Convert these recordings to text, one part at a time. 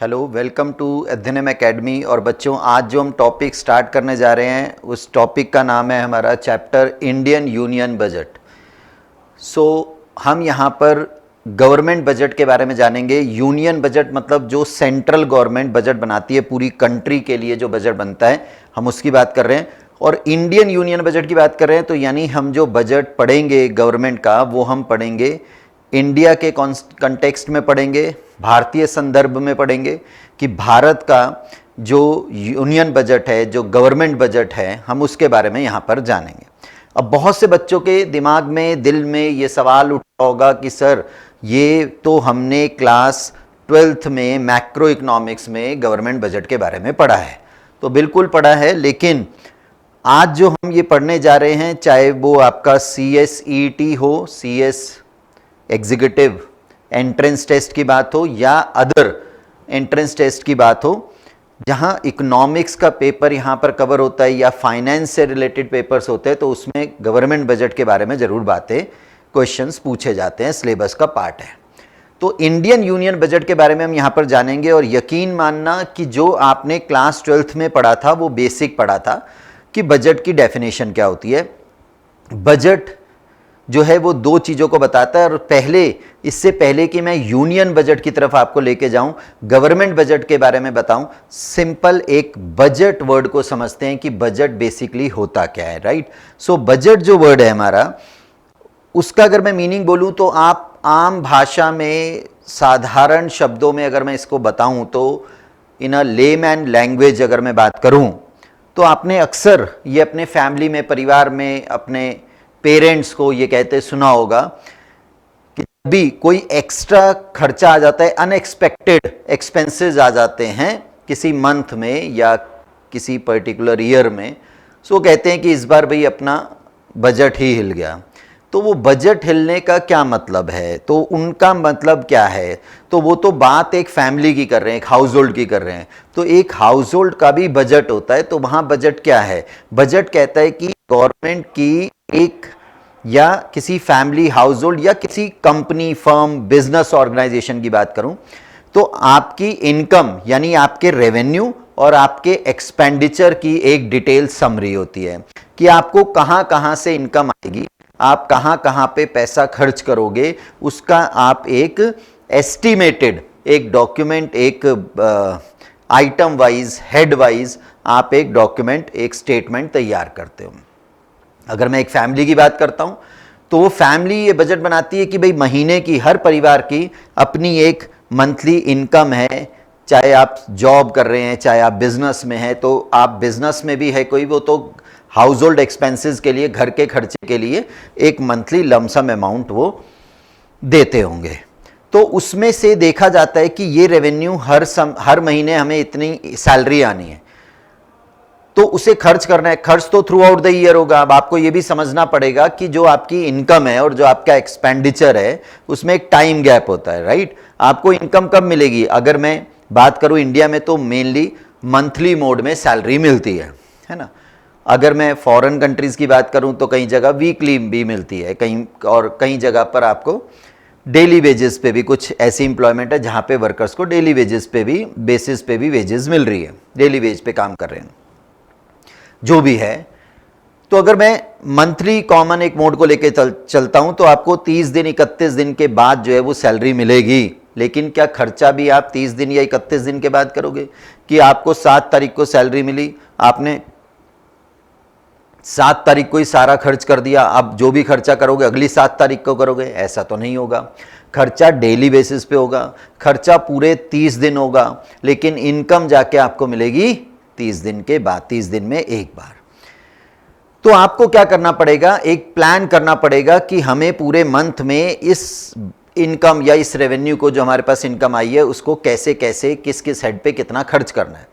Hello, welcome to Adhyayanam academy. और बच्चों, आज जो हम टॉपिक स्टार्ट करने जा रहे हैं उस टॉपिक का नाम है हमारा चैप्टर इंडियन यूनियन बजट। हम यहाँ पर गवर्नमेंट बजट के बारे में जानेंगे। यूनियन बजट मतलब जो सेंट्रल गवर्नमेंट बजट बनाती है, पूरी कंट्री के लिए जो बजट बनता है, हम उसकी बात कर रहे हैं। और इंडियन यूनियन बजट की बात कर रहे हैं, तो यानी हम जो बजट पढ़ेंगे गवर्नमेंट का, वो हम पढ़ेंगे इंडिया के कंटेक्स्ट में पढ़ेंगे, भारतीय संदर्भ में पढ़ेंगे कि भारत का जो यूनियन बजट है, जो गवर्नमेंट बजट है, हम उसके बारे में यहाँ पर जानेंगे। अब बहुत से बच्चों के दिमाग में, दिल में ये सवाल उठा होगा कि सर, ये तो हमने क्लास 12th में मैक्रो इकोनॉमिक्स में गवर्नमेंट बजट के बारे में पढ़ा है। तो बिल्कुल पढ़ा है, लेकिन आज जो हम ये पढ़ने जा रहे हैं, चाहे वो आपका CSET हो, CS एग्जीक्यूटिव एंट्रेंस टेस्ट की बात हो, या अदर एंट्रेंस टेस्ट की बात हो, जहां इकोनॉमिक्स का पेपर यहां पर कवर होता है या फाइनेंस से रिलेटेड पेपर्स होते हैं, तो उसमें गवर्नमेंट बजट के बारे में जरूर बातें, क्वेश्चंस पूछे जाते हैं, सिलेबस का पार्ट है। तो इंडियन यूनियन बजट के बारे में हम यहां पर जानेंगे। और यकीन मानना कि जो आपने क्लास 12th में पढ़ा था वो बेसिक पढ़ा था कि बजट की डेफिनेशन क्या होती है। बजट जो है वो दो चीज़ों को बताता है। और इससे पहले कि मैं यूनियन बजट की तरफ आपको लेके जाऊं, गवर्नमेंट बजट के बारे में बताऊं, सिंपल एक बजट वर्ड को समझते हैं कि बजट बेसिकली होता क्या है, राइट। सो बजट जो वर्ड है हमारा, उसका अगर मैं मीनिंग बोलूं तो आप आम भाषा में, साधारण शब्दों में अगर मैं इसको बताऊं, तो इन अ लेमैन लैंग्वेज अगर मैं बात करूं, तो आपने अक्सर ये अपने फैमिली में, परिवार में, अपने पेरेंट्स को ये कहते सुना होगा कि जब भी कोई एक्स्ट्रा खर्चा आ जाता है, अनएक्सपेक्टेड एक्सपेंसेस आ जाते हैं किसी मंथ में या किसी पर्टिकुलर ईयर में, सो कहते हैं कि इस बार भाई अपना बजट ही हिल गया। तो वो बजट हिलने का क्या मतलब है, तो उनका मतलब क्या है, तो वो तो बात एक फैमिली की कर रहे हैं, एक हाउस होल्ड की कर रहे हैं। तो एक हाउस होल्ड का भी बजट होता है। तो वहाँ बजट क्या है? बजट कहता है कि गवर्नमेंट की एक, या किसी फैमिली, हाउस होल्ड, या किसी कंपनी, फर्म, बिजनेस ऑर्गेनाइजेशन की बात करूं, तो आपकी इनकम यानी आपके रेवेन्यू और आपके एक्सपेंडिचर की एक डिटेल समरी होती है कि आपको कहां कहां से इनकम आएगी, आप कहां कहां पे पैसा खर्च करोगे, उसका आप एक एस्टिमेटेड, एक डॉक्यूमेंट, एक आइटम वाइज, हेड वाइज आप एक डॉक्यूमेंट, एक स्टेटमेंट तैयार करते हो। अगर मैं एक फैमिली की बात करता हूं, तो वो फैमिली ये बजट बनाती है कि भाई महीने की, हर परिवार की अपनी एक मंथली इनकम है। चाहे आप जॉब कर रहे हैं, चाहे आप बिजनेस में हैं, तो आप बिजनेस में भी है कोई, वो तो हाउस होल्ड एक्सपेंसेस के लिए, घर के खर्चे के लिए एक मंथली लमसम अमाउंट वो देते होंगे। तो उसमें से देखा जाता है कि ये रेवेन्यू हर महीने हमें इतनी सैलरी आनी है, तो उसे खर्च करना है। खर्च तो थ्रू आउट द ईयर होगा। अब आपको यह भी समझना पड़ेगा कि जो आपकी इनकम है और जो आपका एक्सपेंडिचर है, उसमें एक टाइम गैप होता है, राइट। आपको इनकम कब मिलेगी? अगर मैं बात करूं इंडिया में, तो मेनली मंथली मोड में सैलरी मिलती है ना। अगर मैं फॉरेन कंट्रीज की बात करूं, तो कई जगह वीकली भी मिलती है, कई जगह पर आपको डेली वेजेस पे भी, कुछ ऐसी इंप्लॉयमेंट है जहां पे वर्कर्स को डेली वेजेस पे भी, बेसिस पे भी वेजेस मिल रही है, डेली वेज पे काम कर रहे हैं, जो भी है। तो अगर मैं मंथली कॉमन एक मोड को लेके चलता हूं, तो आपको 30 दिन, 31 दिन के बाद जो है वो सैलरी मिलेगी। लेकिन क्या खर्चा भी आप 30 दिन या 31 दिन के बाद करोगे? कि आपको 7 तारीख को सैलरी मिली, आपने 7 तारीख को ही सारा खर्च कर दिया, अब जो भी खर्चा करोगे अगली 7 तारीख को करोगे? ऐसा तो नहीं होगा। खर्चा डेली बेसिस पे होगा, खर्चा पूरे 30 दिन होगा, लेकिन इनकम जाके आपको मिलेगी 30 दिन के बाद, 30 दिन में एक बार। तो आपको क्या करना पड़ेगा? एक प्लान करना पड़ेगा कि हमें पूरे मंथ में इस इनकम या इस रेवेन्यू को, जो हमारे पास इनकम आई है, उसको कैसे कैसे, किस किस हेड पे कितना खर्च करना है।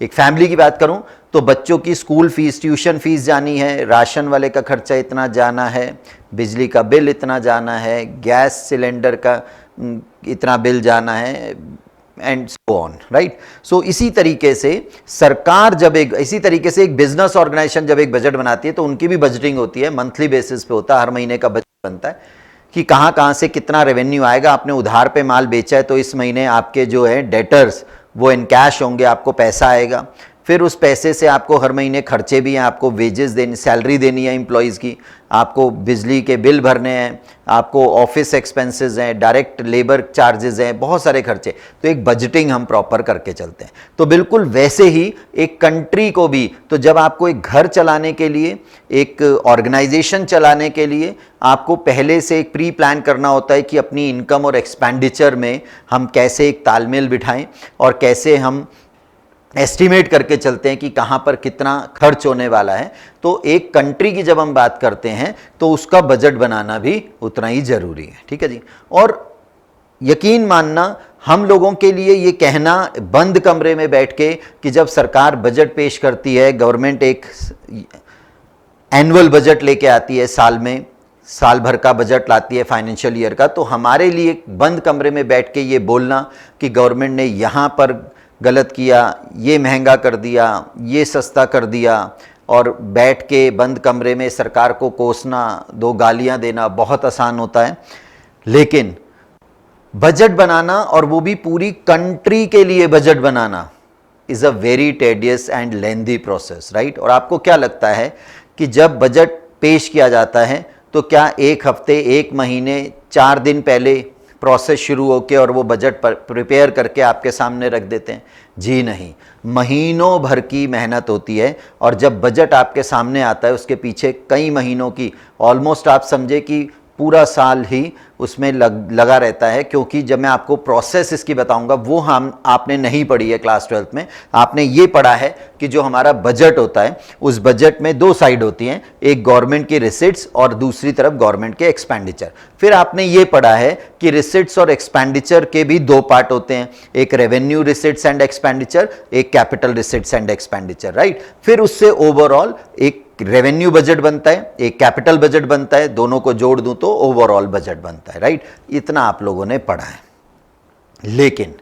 एक फैमिली की बात करूं, तो बच्चों की स्कूल फीस, ट्यूशन फीस जानी है, राशन वाले का खर्चा इतना जाना है, बिजली का बिल इतना जाना है, गैस सिलेंडर का इतना बिल जाना है, एंड सो ऑन, राइट। सो इसी तरीके से सरकार जब इसी तरीके से एक बिजनेस ऑर्गेनाइजेशन जब एक बजट बनाती है, तो उनकी भी बजटिंग होती है, मंथली बेसिस पे होता है, हर महीने का बजट बनता है कि कहां कहां से कितना रेवेन्यू आएगा। आपने उधार पे माल बेचा है, तो इस महीने आपके जो है डेटर्स, वो इन कैश होंगे, आपको पैसा आएगा। फिर उस पैसे से आपको हर महीने खर्चे भी हैं, आपको वेजेस देनी, सैलरी देनी है एम्प्लॉयज़ की, आपको बिजली के बिल भरने हैं, आपको ऑफिस एक्सपेंसेस हैं, डायरेक्ट लेबर चार्जेस हैं, बहुत सारे खर्चे। तो एक बजटिंग हम प्रॉपर करके चलते हैं। तो बिल्कुल वैसे ही एक कंट्री को भी, तो जब आपको एक घर चलाने के लिए, एक ऑर्गेनाइजेशन चलाने के लिए आपको पहले से एक प्री प्लान करना होता है कि अपनी इनकम और एक्सपेंडिचर में हम कैसे एक तालमेल बिठाएं और कैसे हम एस्टिमेट करके चलते हैं कि कहाँ पर कितना खर्च होने वाला है। तो एक कंट्री की जब हम बात करते हैं तो उसका बजट बनाना भी उतना ही ज़रूरी है, ठीक है जी। और यकीन मानना, हम लोगों के लिए ये कहना बंद कमरे में बैठ के कि जब सरकार बजट पेश करती है, गवर्नमेंट एक एनुअल बजट लेके आती है साल में, साल भर का बजट लाती है फाइनेंशियल ईयर का, तो हमारे लिए बंद कमरे में बैठ के ये बोलना कि गवर्नमेंट ने यहाँ पर गलत किया, ये महंगा कर दिया, ये सस्ता कर दिया, और बैठ के बंद कमरे में सरकार को कोसना, दो गालियां देना बहुत आसान होता है। लेकिन बजट बनाना, और वो भी पूरी कंट्री के लिए budget banana, is a very tedious and lengthy process, right. और आपको क्या लगता है कि जब बजट पेश किया जाता है तो क्या एक हफ्ते, एक महीने, 4 दिन पहले प्रोसेस शुरू होके और वो बजट प्रिपेयर करके आपके सामने रख देते हैं? जी नहीं, महीनों भर की मेहनत होती है। और जब बजट आपके सामने आता है उसके पीछे कई महीनों की, ऑलमोस्ट आप समझे कि पूरा साल ही उसमें लगा रहता है। क्योंकि जब मैं आपको प्रोसेस इसकी बताऊंगा, वो आपने नहीं पढ़ी है क्लास 12th में। आपने ये पढ़ा है कि जो हमारा बजट होता है उस बजट में 2 साइड होती हैं, एक गवर्नमेंट की रिसिट्स और दूसरी तरफ गवर्नमेंट के एक्सपेंडिचर। फिर आपने ये पढ़ा है कि रिसिट्स और एक्सपेंडिचर के भी 2 पार्ट होते हैं, एक रेवेन्यू रिसिट्स एंड एक्सपेंडिचर, एक capital receipts and expenditure, right. फिर उससे ओवरऑल एक रेवेन्यू बजट बनता है, एक कैपिटल बजट बनता है, दोनों को जोड़ दूं तो ओवरऑल बजट बनता है, राइट। इतना आप लोगों ने पढ़ा है। लेकिन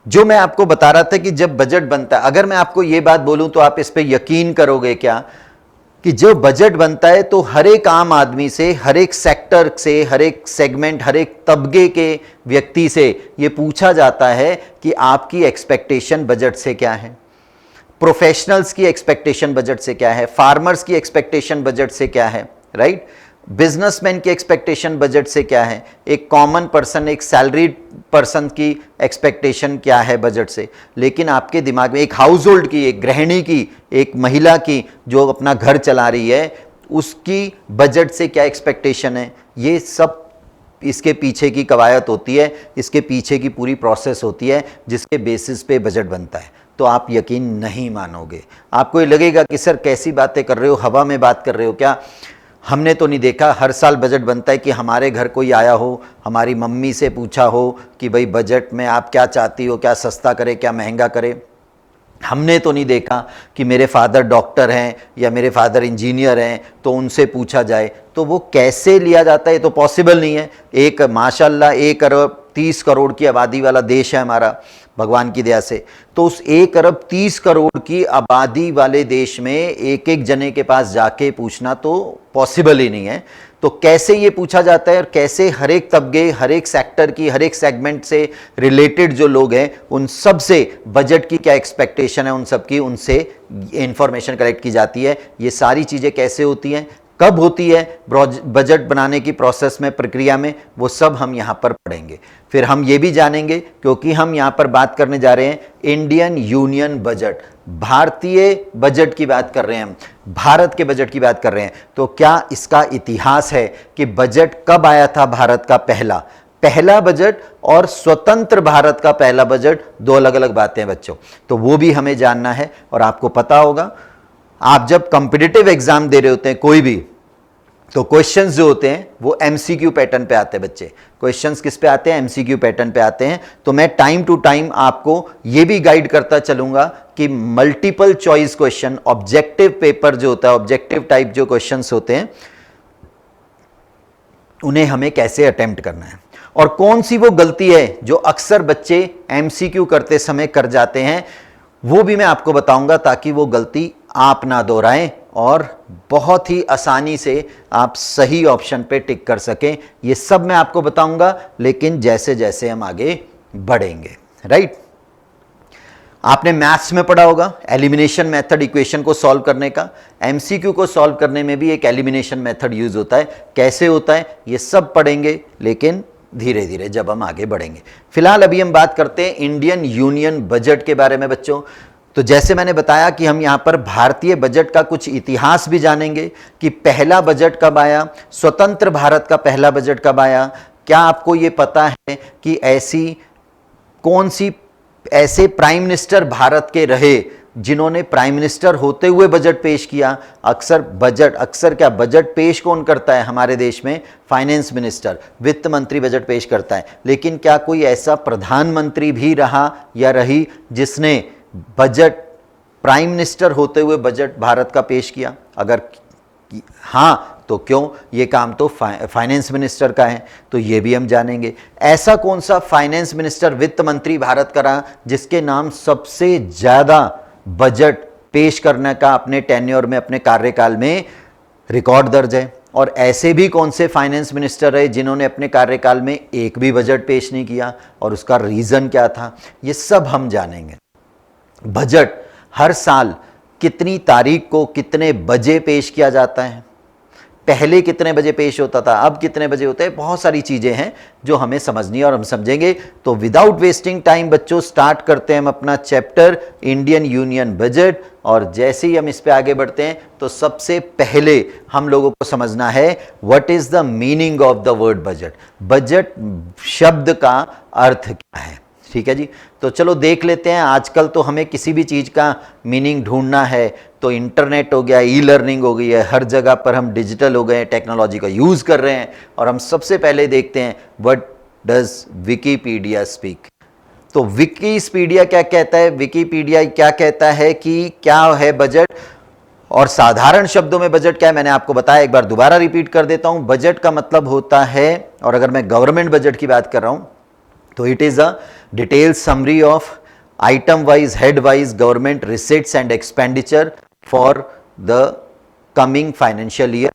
जो मैं आपको बता रहा था कि जब बजट बनता है, अगर मैं आपको यह बात बोलूं तो आप इस पे यकीन करोगे क्या कि जो बजट बनता है तो हर एक आम आदमी से, हर एक सेक्टर से, हर एक सेगमेंट, हर एक तबके के व्यक्ति से यह पूछा जाता है कि आपकी एक्सपेक्टेशन बजट से क्या है। प्रोफेशनल्स की एक्सपेक्टेशन बजट से क्या है, फार्मर्स की एक्सपेक्टेशन बजट से क्या है, राइट। बिजनेसमैन की एक्सपेक्टेशन बजट से क्या है, एक कॉमन पर्सन, एक सैलरीड पर्सन की एक्सपेक्टेशन क्या है बजट से। लेकिन आपके दिमाग में एक हाउस होल्ड की, एक गृहिणी की, एक महिला की जो अपना घर चला रही है, उसकी बजट से क्या एक्सपेक्टेशन है, ये सब इसके पीछे की कवायद होती है, इसके पीछे की पूरी प्रोसेस होती है जिसके बेसिस पे बजट बनता है। तो आप यकीन नहीं मानोगे, आपको ये लगेगा कि सर कैसी बातें कर रहे हो, हवा में बात कर रहे हो क्या, हमने तो नहीं देखा। हर साल बजट बनता है कि हमारे घर कोई आया हो, हमारी मम्मी से पूछा हो कि भाई बजट में आप क्या चाहती हो, क्या सस्ता करे, क्या महंगा करे। हमने तो नहीं देखा कि मेरे फादर डॉक्टर हैं या मेरे फादर इंजीनियर हैं तो उनसे पूछा जाए। तो वो कैसे लिया जाता है, ये तो पॉसिबल नहीं है। एक माशाल्लाह 1 अरब 30 करोड़ की आबादी वाला देश है हमारा, भगवान की दया से। तो उस 1 अरब 30 करोड़ की आबादी वाले देश में एक एक जने के पास जाके पूछना तो पॉसिबल ही नहीं है। तो कैसे ये पूछा जाता है और कैसे हर एक तबके, हर एक सेक्टर की, हर एक सेगमेंट से रिलेटेड जो लोग हैं उन सब से बजट की क्या एक्सपेक्टेशन है, उन सब की, उनसे इंफॉर्मेशन कलेक्ट की जाती है। ये सारी चीज़ें कैसे होती हैं, कब होती है बजट बनाने की प्रोसेस में, प्रक्रिया में, वो सब हम यहाँ पर पढ़ेंगे। फिर हम ये भी जानेंगे, क्योंकि हम यहाँ पर बात करने जा रहे हैं इंडियन यूनियन बजट, भारतीय बजट की बात कर रहे हैं हम, भारत के बजट की बात कर रहे हैं। तो क्या इसका इतिहास है कि बजट कब आया था भारत का पहला बजट और स्वतंत्र भारत का पहला बजट, 2 अलग अलग बातें हैं बच्चों। तो वो भी हमें जानना है। और आपको पता होगा, आप जब कॉम्पिटिटिव एग्जाम दे रहे होते हैं कोई भी, तो क्वेश्चंस जो होते हैं वो एमसीक्यू पैटर्न पे आते हैं बच्चे। क्वेश्चंस किस पे आते हैं? एमसीक्यू पैटर्न पे आते हैं। तो मैं टाइम टू टाइम आपको ये भी गाइड करता चलूंगा कि multiple choice question, objective paper जो होता है, ऑब्जेक्टिव टाइप जो क्वेश्चंस होते हैं, उन्हें हमें कैसे अटेम्प्ट करना है और कौन सी वो गलती है जो अक्सर बच्चे एमसीक्यू करते समय कर जाते हैं, वो भी मैं आपको बताऊंगा, ताकि वो गलती आप ना दोहराएं और बहुत ही आसानी से आप सही ऑप्शन पे टिक कर सकें। ये सब मैं आपको बताऊंगा, लेकिन जैसे जैसे हम आगे बढ़ेंगे, राइट। आपने मैथ्स में पढ़ा होगा एलिमिनेशन मेथड इक्वेशन को सॉल्व करने का, एमसीक्यू को सॉल्व करने में भी एक एलिमिनेशन मेथड यूज होता है, कैसे होता है ये सब पढ़ेंगे, लेकिन धीरे धीरे जब हम आगे बढ़ेंगे। फिलहाल अभी हम बात करते हैं इंडियन यूनियन बजट के बारे में बच्चों। तो जैसे मैंने बताया कि हम यहां पर भारतीय बजट का कुछ इतिहास भी जानेंगे कि पहला बजट कब आया, स्वतंत्र भारत का पहला बजट कब आया, क्या आपको ये पता है कि ऐसे प्राइम मिनिस्टर भारत के रहे जिन्होंने प्राइम मिनिस्टर होते हुए बजट पेश किया। अक्सर क्या बजट पेश कौन करता है हमारे देश में, फाइनेंस मिनिस्टर, वित्त मंत्री बजट पेश करता है, लेकिन क्या कोई ऐसा प्रधानमंत्री भी रहा या रही जिसने बजट प्राइम मिनिस्टर होते हुए बजट भारत का पेश किया? अगर हां तो क्यों, ये काम तो फाइनेंस मिनिस्टर का है, तो ये भी हम जानेंगे। ऐसा कौन सा फाइनेंस मिनिस्टर, वित्त मंत्री भारत का रहा जिसके नाम सबसे ज्यादा बजट पेश करने का अपने टेन्योर में, अपने कार्यकाल में रिकॉर्ड दर्ज है? और ऐसे भी कौन से फाइनेंस मिनिस्टर रहे जिन्होंने अपने कार्यकाल में एक भी बजट पेश नहीं किया और उसका रीजन क्या था, ये सब हम जानेंगे। बजट हर साल कितनी तारीख को कितने बजे पेश किया जाता है, पहले कितने बजे पेश होता था, अब कितने बजे होता है, बहुत सारी चीजें हैं जो हमें समझनी है और हम समझेंगे। तो विदाउट वेस्टिंग टाइम बच्चों स्टार्ट करते हैं हम अपना चैप्टर इंडियन यूनियन बजट। और जैसे ही हम इस पे आगे बढ़ते हैं तो सबसे पहले हम लोगों को समझना है what is the meaning of the word budget. Budget शब्द का अर्थ क्या है, ठीक है जी। तो चलो देख लेते हैं। आजकल तो हमें किसी भी चीज का मीनिंग ढूंढना है तो इंटरनेट हो गया, ई लर्निंग हो गई है, हर जगह पर हम डिजिटल हो गए, टेक्नोलॉजी का यूज कर रहे हैं और हम सबसे पहले देखते हैं व्हाट डज विकिपीडिया स्पीक। तो विकिपीडिया क्या कहता है, विकिपीडिया क्या कहता है कि क्या है बजट और साधारण शब्दों में बजट क्या है, मैंने आपको बताया, एक बार दोबारा रिपीट कर देता हूं। बजट का मतलब होता है, और अगर मैं गवर्नमेंट बजट की बात कर रहा हूं तो it is a detailed summary of item wise, head wise government receipts and expenditure for the coming financial year.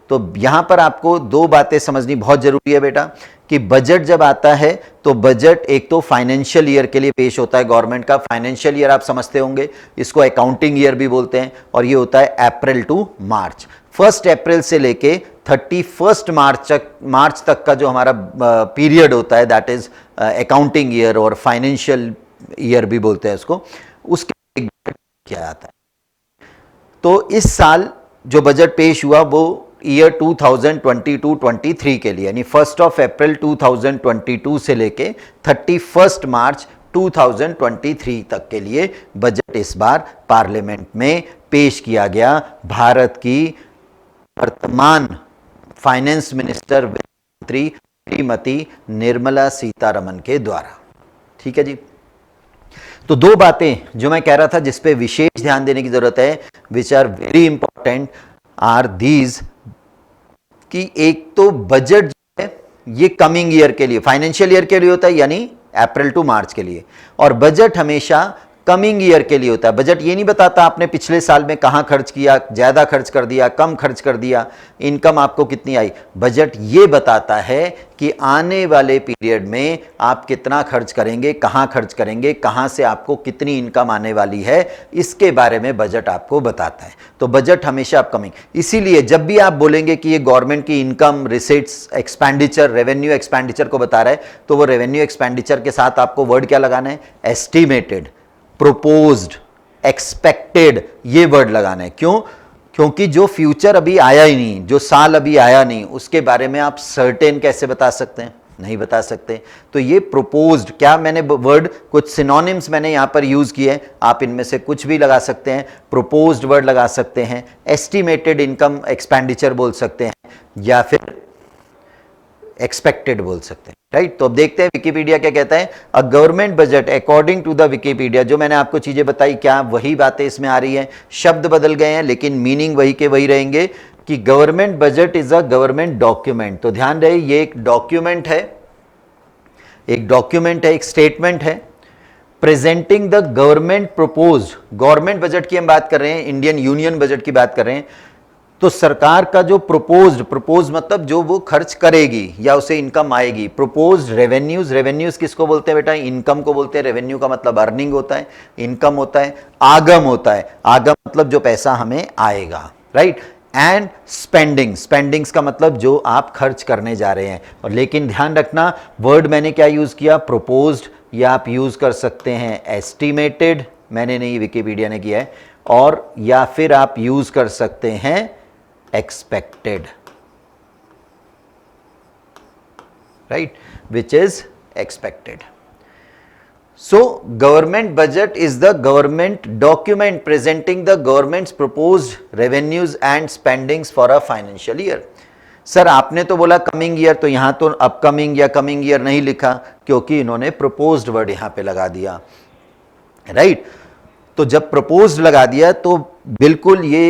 तो यहां पर आपको दो बातें समझनी बहुत जरूरी है बेटा कि बजट जब आता है तो बजट एक तो फाइनेंशियल ईयर के लिए पेश होता है गवर्नमेंट का। फाइनेंशियल ईयर आप समझते होंगे, इसको अकाउंटिंग ईयर भी बोलते हैं, और ये होता है अप्रैल टू मार्च। 1 अप्रैल से लेके 31 मार्च तक का जो हमारा पीरियड होता है दैट इज अकाउंटिंग ईयर और फाइनेंशियल ईयर भी बोलते हैं उसको, उसके किया जाता है। तो इस साल जो बजट पेश हुआ वो ईयर 2022-23 के लिए, यानी 1 अप्रैल 2022 से लेके 31 मार्च 2023 तक के लिए बजट इस बार पार्लियामेंट में पेश किया गया भारत की वर्तमान फाइनेंस मिनिस्टर मंत्री श्रीमती निर्मला सीतारमन के द्वारा। ठीक है जी। तो दो बातें जो मैं कह रहा था जिस पे विशेष ध्यान देने की जरूरत है, which are very important are these, कि एक तो बजट जो है ये कमिंग ईयर के लिए, फाइनेंशियल ईयर के लिए होता है यानी अप्रैल टू मार्च के लिए, और बजट हमेशा कमिंग ईयर के लिए होता है। बजट ये नहीं बताता आपने पिछले साल में कहां खर्च किया, ज्यादा खर्च कर दिया, कम खर्च कर दिया, इनकम आपको कितनी आई। बजट ये बताता है कि आने वाले पीरियड में आप कितना खर्च करेंगे, कहां खर्च करेंगे, कहां से आपको कितनी इनकम आने वाली है, इसके बारे में बजट आपको बताता है। तो बजट हमेशा अपकमिंग, इसीलिए जब भी आप बोलेंगे कि ये गवर्नमेंट की income, receipts, expenditure, revenue expenditure को बता रहा है, तो वो रेवेन्यू एक्सपेंडिचर के साथ आपको वर्ड क्या लगाना है, एस्टिमेटेड, प्रोपोज्ड, एक्सपेक्टेड, ये वर्ड लगाना है। क्यों? क्योंकि जो फ्यूचर अभी आया ही नहीं, जो साल अभी आया नहीं, उसके बारे में आप सर्टेन कैसे बता सकते हैं, नहीं बता सकते। तो ये प्रोपोज्ड, क्या मैंने वर्ड कुछ सिनोनिम्स मैंने यहां पर यूज किए, आप इनमें से कुछ भी लगा सकते हैं। प्रोपोज्ड वर्ड लगा सकते हैं, एस्टिमेटेड इनकम एक्सपेंडिचर बोल सकते हैं, या फिर एक्सपेक्टेड बोल सकते हैं, राइट। तो अब देखते हैं विकिपीडिया क्या कहता है। A government budget according to the Wikipedia, जो मैंने आपको चीजें बताई क्या वही बातें इसमें आ रही हैं, शब्द बदल गए हैं लेकिन मीनिंग वही के वही रहेंगे, कि government budget is a government document. तो ध्यान रहे ये एक डॉक्यूमेंट है, एक स्टेटमेंट है presenting the government proposed, government budget की हम बात कर रहे हैं, इंडियन यूनियन बजट की बात कर रहे हैं, तो सरकार का जो प्रपोज मतलब जो वो खर्च करेगी या उसे इनकम आएगी, प्रपोज्ड रेवेन्यूज किसको बोलते हैं बेटा? इनकम को बोलते हैं। रेवेन्यू का मतलब अर्निंग होता है, इनकम होता है, आगम होता है, आगम मतलब जो पैसा हमें आएगा, राइट। एंड स्पेंडिंग्स का मतलब जो आप खर्च करने जा रहे हैं। और लेकिन ध्यान रखना, वर्ड मैंने क्या यूज किया? प्रपोज्ड, या आप यूज कर सकते हैं एस्टिमेटेड, मैंने नहीं, विकिपीडिया ने किया है, और या फिर आप यूज कर सकते हैं expected, right, which is expected. So government budget is the government document presenting the government's proposed revenues and spendings for a financial year. Sir आपने तो बोला कमिंग ईयर, तो यहां तो अपकमिंग या कमिंग ईयर नहीं लिखा क्योंकि इन्होंने प्रपोज्ड वर्ड यहां पे लगा दिया, राइट। तो जब प्रपोज्ड लगा दिया तो बिल्कुल ये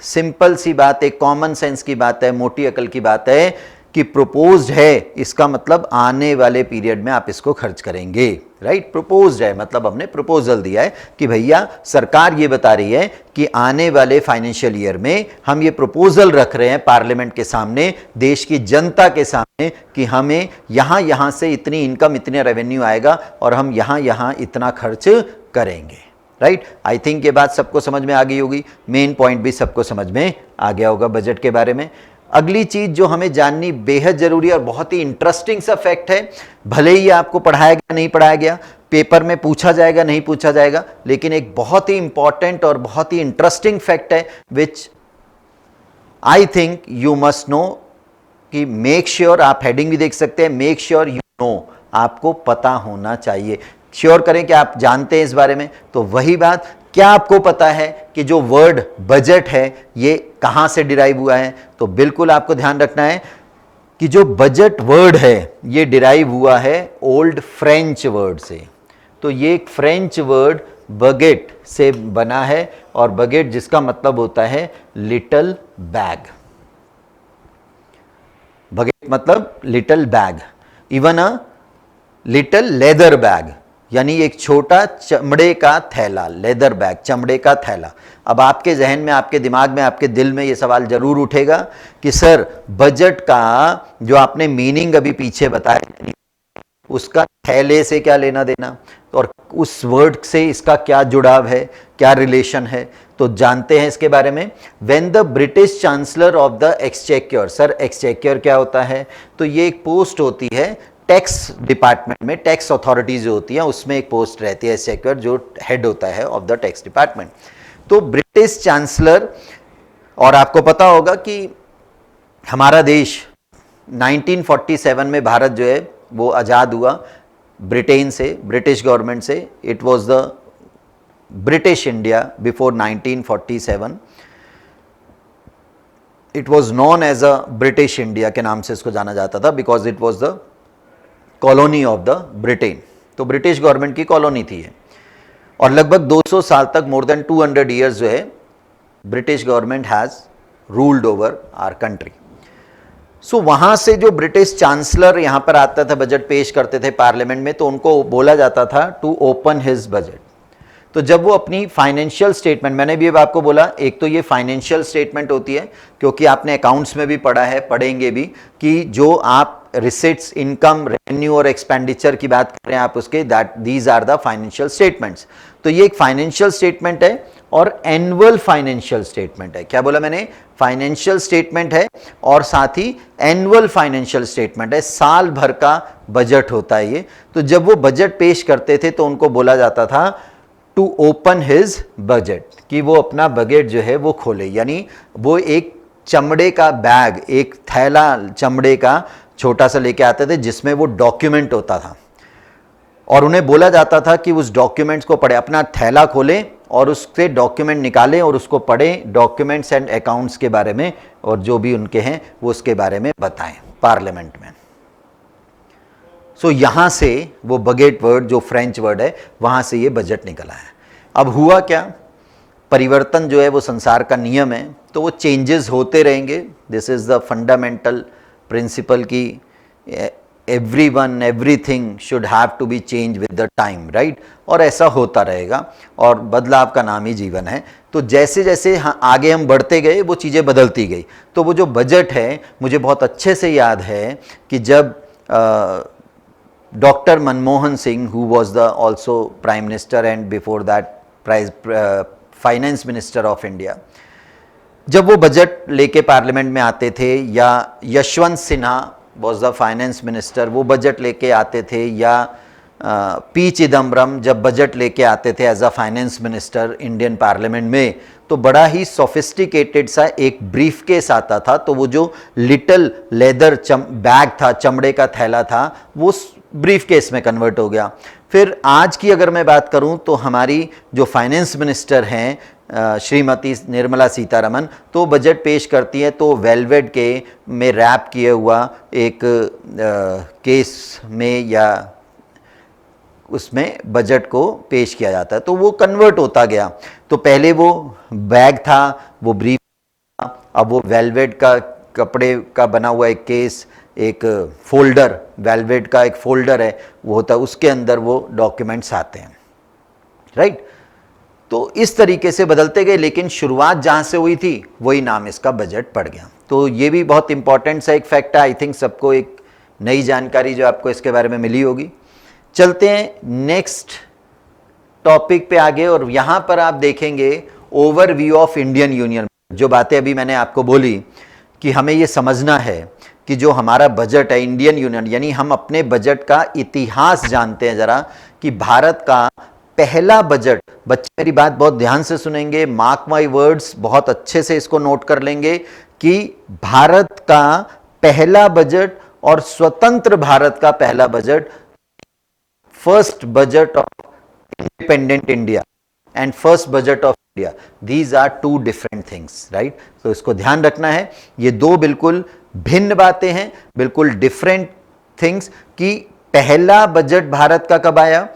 सिंपल सी बात है, कॉमन सेंस की बात है, मोटी अकल की बात है कि प्रपोज्ड है इसका मतलब आने वाले पीरियड में आप इसको खर्च करेंगे, राइट। प्रपोज्ड है मतलब हमने प्रपोजल दिया है कि भैया सरकार ये बता रही है कि आने वाले फाइनेंशियल ईयर में हम ये प्रपोजल रख रहे हैं पार्लियामेंट के सामने, देश की जनता के सामने, कि हमें यहां से इतनी इनकम, इतने रेवेन्यू आएगा और हम यहां इतना खर्च करेंगे, राइट। आई थिंक ये बात सबको समझ में आ गई होगी, मेन पॉइंट भी सबको समझ में आ गया होगा बजट के बारे में। अगली चीज जो हमें जाननी बेहद जरूरी और बहुत ही इंटरेस्टिंग सा फैक्ट है, भले ही आपको पढ़ाया गया नहीं पढ़ाया गया, पेपर में पूछा जाएगा नहीं पूछा जाएगा, लेकिन एक बहुत ही इंपॉर्टेंट और बहुत ही इंटरेस्टिंग फैक्ट है which I think you must know, कि मेक श्योर, आप हेडिंग भी देख सकते हैं, मेक श्योर यू नो, आपको पता होना चाहिए। श्योर करें कि आप जानते हैं इस बारे में। तो वही बात, क्या आपको पता है कि जो वर्ड बजट है ये कहां से डिराइव हुआ है? तो बिल्कुल आपको ध्यान रखना है कि जो बजट वर्ड है ये डिराइव हुआ है ओल्ड फ्रेंच वर्ड से। तो ये एक फ्रेंच वर्ड बगेट से बना है, और बगेट जिसका मतलब होता है लिटिल बैग। बगेट मतलब little bag, even a little leather bag, यानी एक छोटा चमड़े का थैला, लेदर बैग, चमड़े का थैला। अब आपके जहन में, आपके दिमाग में, आपके दिल में ये सवाल जरूर उठेगा कि सर बजट का जो आपने मीनिंग अभी पीछे बताया, उसका थैले से क्या लेना देना, और उस वर्ड से इसका क्या जुड़ाव है, क्या रिलेशन है? तो जानते हैं इसके बारे में। When the British chancellor of the exchequer, sir exchequer क्या होता है? तो ये एक पोस्ट होती है टैक्स डिपार्टमेंट में, टैक्स अथॉरिटी जो होती है उसमें एक पोस्ट रहती है एक्सचेक्योर, जो हेड होता है ऑफ द टैक्स डिपार्टमेंट। तो ब्रिटिश चांसलर, और आपको पता होगा कि हमारा देश 1947 में भारत जो है वो आज़ाद हुआ ब्रिटेन से, ब्रिटिश गवर्नमेंट से। It was the British India before 1947। It was known as a British India के नाम से इसको जाना जाता था, because it was the colony of the Britain. तो ब्रिटिश गवर्नमेंट की कॉलोनी थी ये, और लगभग 200 साल तक, मोर देन 200 ईयर्स जो है British government has ruled over our country. So वहां से जो ब्रिटिश चांसलर यहां पर आता था, बजट पेश करते थे पार्लियामेंट में, तो उनको बोला जाता था टू ओपन हिज बजट। तो जब वो अपनी फाइनेंशियल स्टेटमेंट, मैंने भी अब आपको बोला, एक तो ये फाइनेंशियल स्टेटमेंट होती है, क्योंकि आपने अकाउंट्स में भी पढ़ा है, पढ़ेंगे भी, कि जो आप रिसिट्स, इनकम, रेवेन्यू और एक्सपेंडिचर की बात कर रहे हैं आप उसके, that these are the financial statements. तो ये एक फाइनेंशियल स्टेटमेंट है और एनुअल फाइनेंशियल स्टेटमेंट है। क्या बोला मैंने? फाइनेंशियल स्टेटमेंट है और साथ ही एनुअल फाइनेंशियल स्टेटमेंट है, साल भर का बजट होता है ये। तो जब वो बजट पेश करते थे तो उनको बोला जाता था टू ओपन हिज बजट, कि वो अपना बजट जो है वो खोले, यानी वो एक चमड़े का बैग, एक थैला चमड़े का छोटा सा लेके आते थे जिसमें वो डॉक्यूमेंट होता था, और उन्हें बोला जाता था कि उस डॉक्यूमेंट्स को पढ़े, अपना थैला खोलें और उससे डॉक्यूमेंट निकालें और उसको पढ़ें, डॉक्यूमेंट्स एंड अकाउंट्स के बारे में, और जो भी उनके हैं वो उसके बारे में बताएं पार्लियामेंट में। सो यहां से वो बजट वर्ड, जो फ्रेंच वर्ड है, वहां से ये बजट निकला है। अब हुआ क्या? परिवर्तन जो है वो संसार का नियम है, तो वो चेंजेस होते रहेंगे। This is the fundamental principle की everyone, everything should have to be changed with the time, right? और ऐसा होता रहेगा और बदलाव का नाम ही जीवन है। तो जैसे जैसे आगे हम बढ़ते गए वो चीज़ें बदलती गई। तो वो जो बजट है, मुझे बहुत अच्छे से याद है कि जब doctor Manmohan Singh, who was the also prime minister and before that finance minister of India, जब वो बजट लेके पार्लियामेंट में आते थे, या Yashwant Sinha was the finance minister, वो बजट लेके आते थे, या पी चिदम्बरम जब बजट लेके आते थे as a finance minister Indian parliament में, तो बड़ा ही सोफिस्टिकेटेड सा एक ब्रीफ केस आता था। तो वो जो लिटिल लेदर बैग था, चमड़े का थैला था, वो ब्रीफ केस में कन्वर्ट हो गया। फिर आज की अगर मैं बात करूं तो हमारी जो फाइनेंस मिनिस्टर हैं श्रीमती निर्मला सीतारमन, तो बजट पेश करती है तो वेलवेट के में रैप किया हुआ एक केस में या उसमें बजट को पेश किया जाता है। तो वो कन्वर्ट होता गया। तो पहले वो बैग था, वो ब्रीफ था, अब वो वेलवेट का कपड़े का बना हुआ एक केस, एक फोल्डर, वेलवेट का एक फोल्डर है वो होता है, उसके अंदर वो डॉक्यूमेंट्स आते हैं, राइट? तो इस तरीके से बदलते गए, लेकिन शुरुआत जहाँ से हुई थी वही नाम इसका बजट पड़ गया। तो ये भी बहुत इंपॉर्टेंट सा एक फैक्ट है। आई थिंक सबको एक नई जानकारी जो आपको इसके बारे में मिली होगी। चलते हैं नेक्स्ट टॉपिक पे आगे, और यहाँ पर आप देखेंगे ओवरव्यू ऑफ इंडियन यूनियन। जो बातें अभी मैंने आपको बोली कि हमें ये समझना है कि जो हमारा बजट है इंडियन यूनियन, यानी हम अपने बजट का इतिहास जानते हैं जरा, कि भारत का पहला बजट, बच्चे मेरी बात बहुत ध्यान से सुनेंगे, मार्क माय वर्ड्स, बहुत अच्छे से इसको नोट कर लेंगे कि भारत का पहला बजट और स्वतंत्र भारत का पहला बजट, first budget of independent India and first budget of India, these are two different things, right? तो इसको ध्यान रखना है, ये दो बिल्कुल भिन्न बातें हैं, बिल्कुल डिफरेंट थिंग्स, कि पहला बजट भारत का कब आया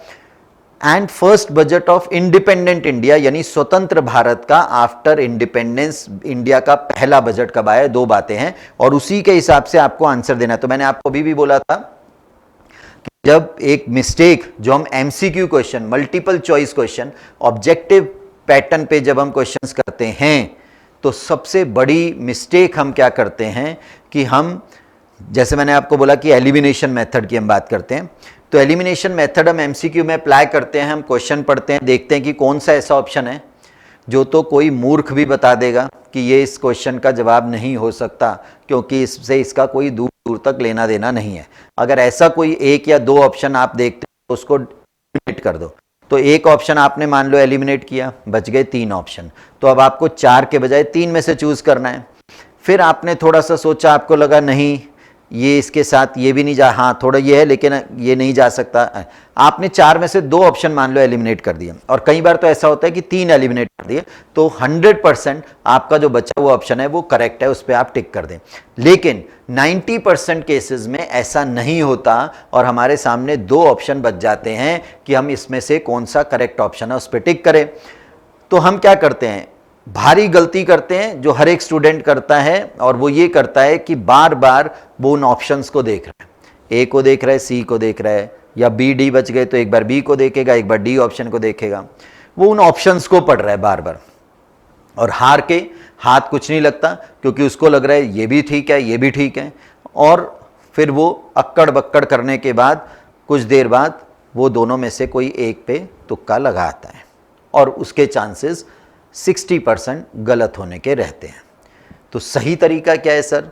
and first budget of independent India, यानी स्वतंत्र भारत का आफ्टर इंडिपेंडेंस इंडिया का पहला बजट कब आया। दो बातें हैं और उसी के हिसाब से आपको आंसर देना है। तो मैंने आपको अभी भी बोला था कि जब एक मिस्टेक, जो हम MCQ question, multiple choice question, objective pattern पे जब हम क्वेश्चंस करते हैं, तो सबसे बड़ी मिस्टेक हम क्या करते हैं कि हम, जैसे मैंने आपको बोला कि एलिमिनेशन मेथड की हम बात करते हैं, तो एलिमिनेशन मेथड हम एमसीक्यू में अप्लाई करते हैं। हम क्वेश्चन पढ़ते हैं, देखते हैं कि कौन सा ऐसा ऑप्शन है जो तो कोई मूर्ख भी बता देगा कि ये इस क्वेश्चन का जवाब नहीं हो सकता, क्योंकि इससे इसका कोई दूर दूर तक लेना देना नहीं है। अगर ऐसा कोई एक या दो ऑप्शन आप देखते हैं तो उसको डिलीट कर दो। तो एक ऑप्शन आपने मान लो एलिमिनेट किया, बच गए तीन ऑप्शन। तो अब आपको चार के बजाय तीन में से चूज करना है। फिर आपने थोड़ा सा सोचा, आपको लगा नहीं ये इसके साथ ये भी नहीं जा, हाँ थोड़ा ये है लेकिन ये नहीं जा सकता, आपने चार में से दो ऑप्शन मान लो एलिमिनेट कर दिए। और कई बार तो ऐसा होता है कि तीन एलिमिनेट कर दिए, तो 100% आपका जो बचा हुआ ऑप्शन है वो करेक्ट है, उस पर आप टिक कर दें। लेकिन 90% केसेस में ऐसा नहीं होता और हमारे सामने दो ऑप्शन बच जाते हैं कि हम इसमें से कौन सा करेक्ट ऑप्शन है उस पर टिक करें। तो हम क्या करते हैं, भारी गलती करते हैं जो हर एक स्टूडेंट करता है, और वो ये करता है कि बार बार वो उन ऑप्शंस को देख रहा है, ए को देख रहा है, सी को देख रहा है, या बी डी बच गए तो एक बार बी को देखेगा, एक बार डी ऑप्शन को देखेगा। वो उन ऑप्शंस को पढ़ रहा है बार बार, और हार के हाथ कुछ नहीं लगता, क्योंकि उसको लग रहा है ये भी ठीक है, ये भी ठीक है। और फिर वो अक्कड़ बक्कड़ करने के बाद कुछ देर बाद वो दोनों में से कोई एक पे तुक्का लगाता है, और उसके चांसेस 60% गलत होने के रहते हैं। तो सही तरीका क्या है सर?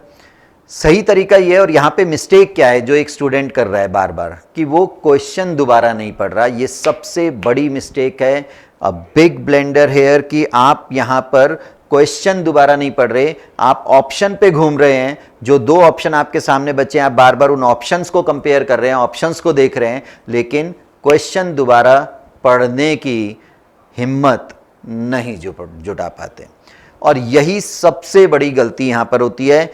सही तरीका ये है, और यहाँ पे मिस्टेक क्या है जो एक स्टूडेंट कर रहा है बार बार, कि वो क्वेश्चन दोबारा नहीं पढ़ रहा। ये सबसे बड़ी मिस्टेक है, अ बिग ब्लेंडर हेयर, कि आप यहाँ पर क्वेश्चन दोबारा नहीं पढ़ रहे, आप ऑप्शन पे घूम रहे हैं। जो दो ऑप्शन आपके सामने बचे हैं, आप बार बार उन ऑप्शंस को कंपेयर कर रहे हैं, ऑप्शंस को देख रहे हैं, लेकिन क्वेश्चन दोबारा पढ़ने की हिम्मत नहीं जुटा पाते। और यही सबसे बड़ी गलती यहां पर होती है।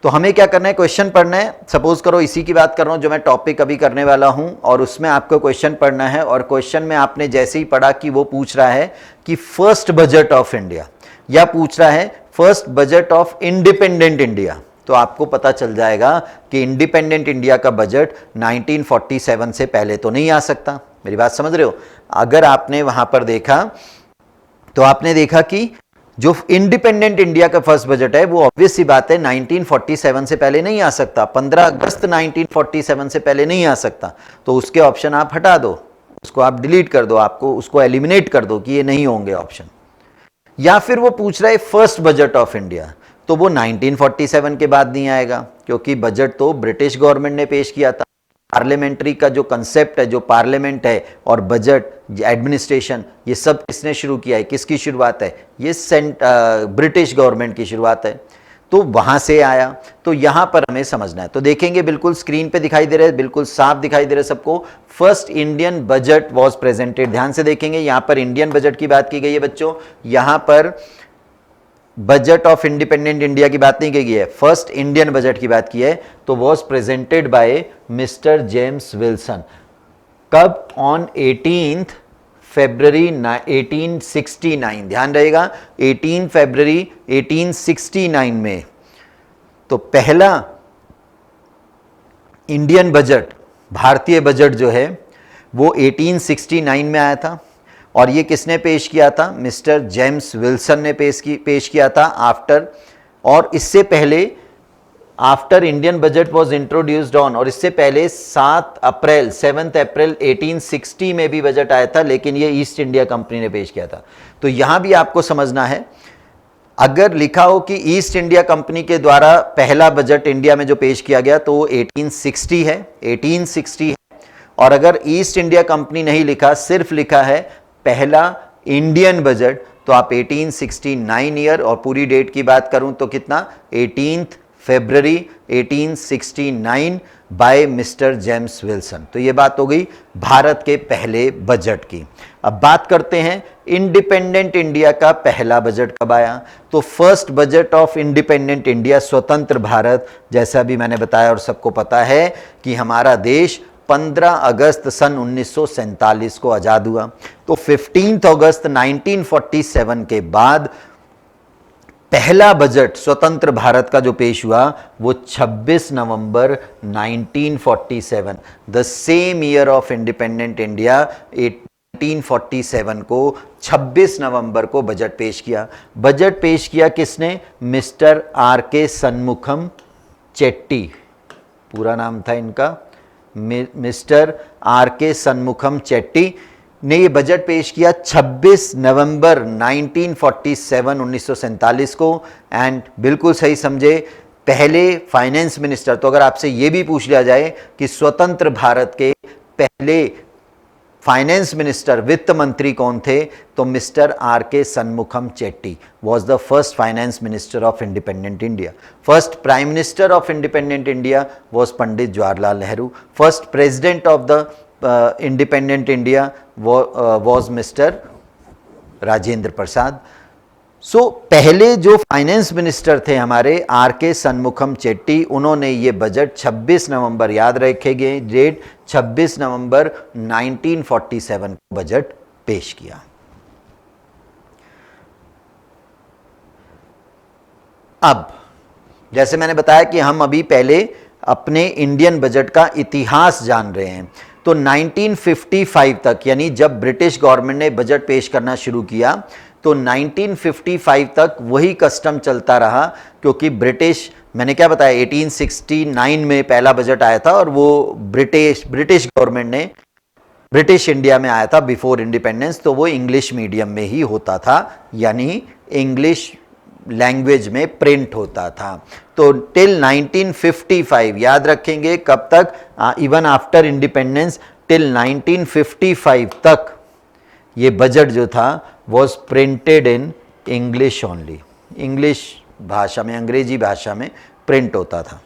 तो हमें क्या करना है, क्वेश्चन पढ़ना है। सपोज करो इसी की बात कर रहा हूं जो मैं टॉपिक अभी करने वाला हूं, और उसमें आपको क्वेश्चन पढ़ना है, और क्वेश्चन में आपने जैसे ही पढ़ा कि वो पूछ रहा है कि फर्स्ट बजट ऑफ इंडिया, या पूछ रहा है first budget of independent India, तो आपको पता चल जाएगा कि इंडिपेंडेंट इंडिया का बजट 1947 से पहले तो नहीं आ सकता। मेरी बात समझ रहे हो? अगर आपने वहां पर देखा तो आपने देखा कि जो इंडिपेंडेंट इंडिया का फर्स्ट बजट है वो ऑब्वियस सी बात है 1947 से पहले नहीं आ सकता, 15 अगस्त 1947 से पहले नहीं आ सकता। तो उसके ऑप्शन आप हटा दो, उसको आप डिलीट कर दो, आपको उसको एलिमिनेट कर दो कि ये नहीं होंगे ऑप्शन। या फिर वो पूछ रहा है फर्स्ट बजट ऑफ इंडिया, तो वो 1947 के बाद नहीं आएगा, क्योंकि बजट तो ब्रिटिश गवर्नमेंट ने पेश किया था। पार्लियामेंट्री का जो कंसेप्ट है, जो पार्लियामेंट है और बजट एडमिनिस्ट्रेशन, ये सब किसने शुरू किया है, किसकी शुरुआत है? ये ब्रिटिश गवर्नमेंट की शुरुआत है, तो वहां से आया। तो यहां पर हमें समझना है। तो देखेंगे बिल्कुल स्क्रीन पे दिखाई दे रहा है, बिल्कुल साफ दिखाई दे रहा है सबको। First Indian budget was presented, ध्यान से देखेंगे, यहां पर इंडियन बजट की बात की गई है बच्चों, यहां पर बजट ऑफ इंडिपेंडेंट इंडिया की बात नहीं की गई है, फर्स्ट इंडियन बजट की बात की है। तो was presented by mister James Wilson. कब? ऑन 18 फरवरी 1869, ध्यान रहेगा 18 फरवरी 1869 में। तो पहला इंडियन बजट, भारतीय बजट जो है वो 1869 में आया था। और ये किसने पेश किया था? मिस्टर जेम्स विल्सन ने पेश किया था आफ्टर, और इससे पहले after Indian budget was introduced on, और इससे पहले 7 अप्रैल 1860 में भी बजट आया था, लेकिन ये ईस्ट इंडिया कंपनी ने पेश किया था। तो यहां भी आपको समझना है, अगर लिखा हो कि ईस्ट इंडिया कंपनी के द्वारा पहला बजट इंडिया में जो पेश किया गया तो वो 1860 है, 1860 है। और अगर ईस्ट इंडिया कंपनी नहीं लिखा, सिर्फ लिखा है पहला इंडियन बजट, तो आप 1869 ईयर, और पूरी डेट की बात करूं तो कितना, 18 फरवरी 1869 बाय मिस्टर जेम्स विल्सन। तो ये बात हो गई भारत के पहले बजट की। अब बात करते हैं इंडिपेंडेंट इंडिया का पहला बजट कब आया। तो first budget of independent India, स्वतंत्र भारत, जैसा भी मैंने बताया और सबको पता है कि हमारा देश 15 अगस्त सन 1947 को आजाद हुआ। तो 15 अगस्त 1947 के बाद पहला बजट स्वतंत्र भारत का जो पेश हुआ वो 26 नवंबर 1947, the same year of independent India, 1847 को 26 नवंबर को बजट पेश किया। बजट पेश किया किसने? Mister R K Shanmukham Chetty, पूरा नाम था इनका, mister R K Shanmukham Chetty ने ये बजट पेश किया 26 नवंबर 1947 को। एंड बिल्कुल सही समझे, पहले फाइनेंस मिनिस्टर, तो अगर आपसे ये भी पूछ लिया जाए कि स्वतंत्र भारत के पहले फाइनेंस मिनिस्टर, वित्त मंत्री कौन थे, तो mister R K Shanmukham Chetty was the first finance minister of independent India. First prime minister of independent India was Pandit Jawaharlal Nehru. First president of the independent India was mister Rajendra Prasad. So पहले जो फाइनेंस मिनिस्टर थे हमारे are K Shanmukham Chetty, उन्होंने ये budget 26 नवंबर, याद रखेंगे date, 26 नवंबर 1947 को budget पेश किया। अब जैसे मैंने बताया कि हम अभी पहले अपने इंडियन बजट का इतिहास जान रहे हैं। तो 1955 तक, यानी जब ब्रिटिश गवर्नमेंट ने बजट पेश करना शुरू किया, तो 1955 तक वही कस्टम चलता रहा, क्योंकि ब्रिटिश, मैंने क्या बताया, 1869 में पहला बजट आया था और वो ब्रिटिश गवर्नमेंट ने ब्रिटिश इंडिया में आया था बिफोर इंडिपेंडेंस, तो वो इंग्लिश मीडियम में ही होता था, यानी इंग्लिश लैंग्वेज में प्रिंट होता था। तो टिल 1955, याद रखेंगे कब तक, इवन आफ्टर इंडिपेंडेंस टिल 1955 तक ये बजट जो था was printed in English only, English भाषा में, अंग्रेजी भाषा में प्रिंट होता था।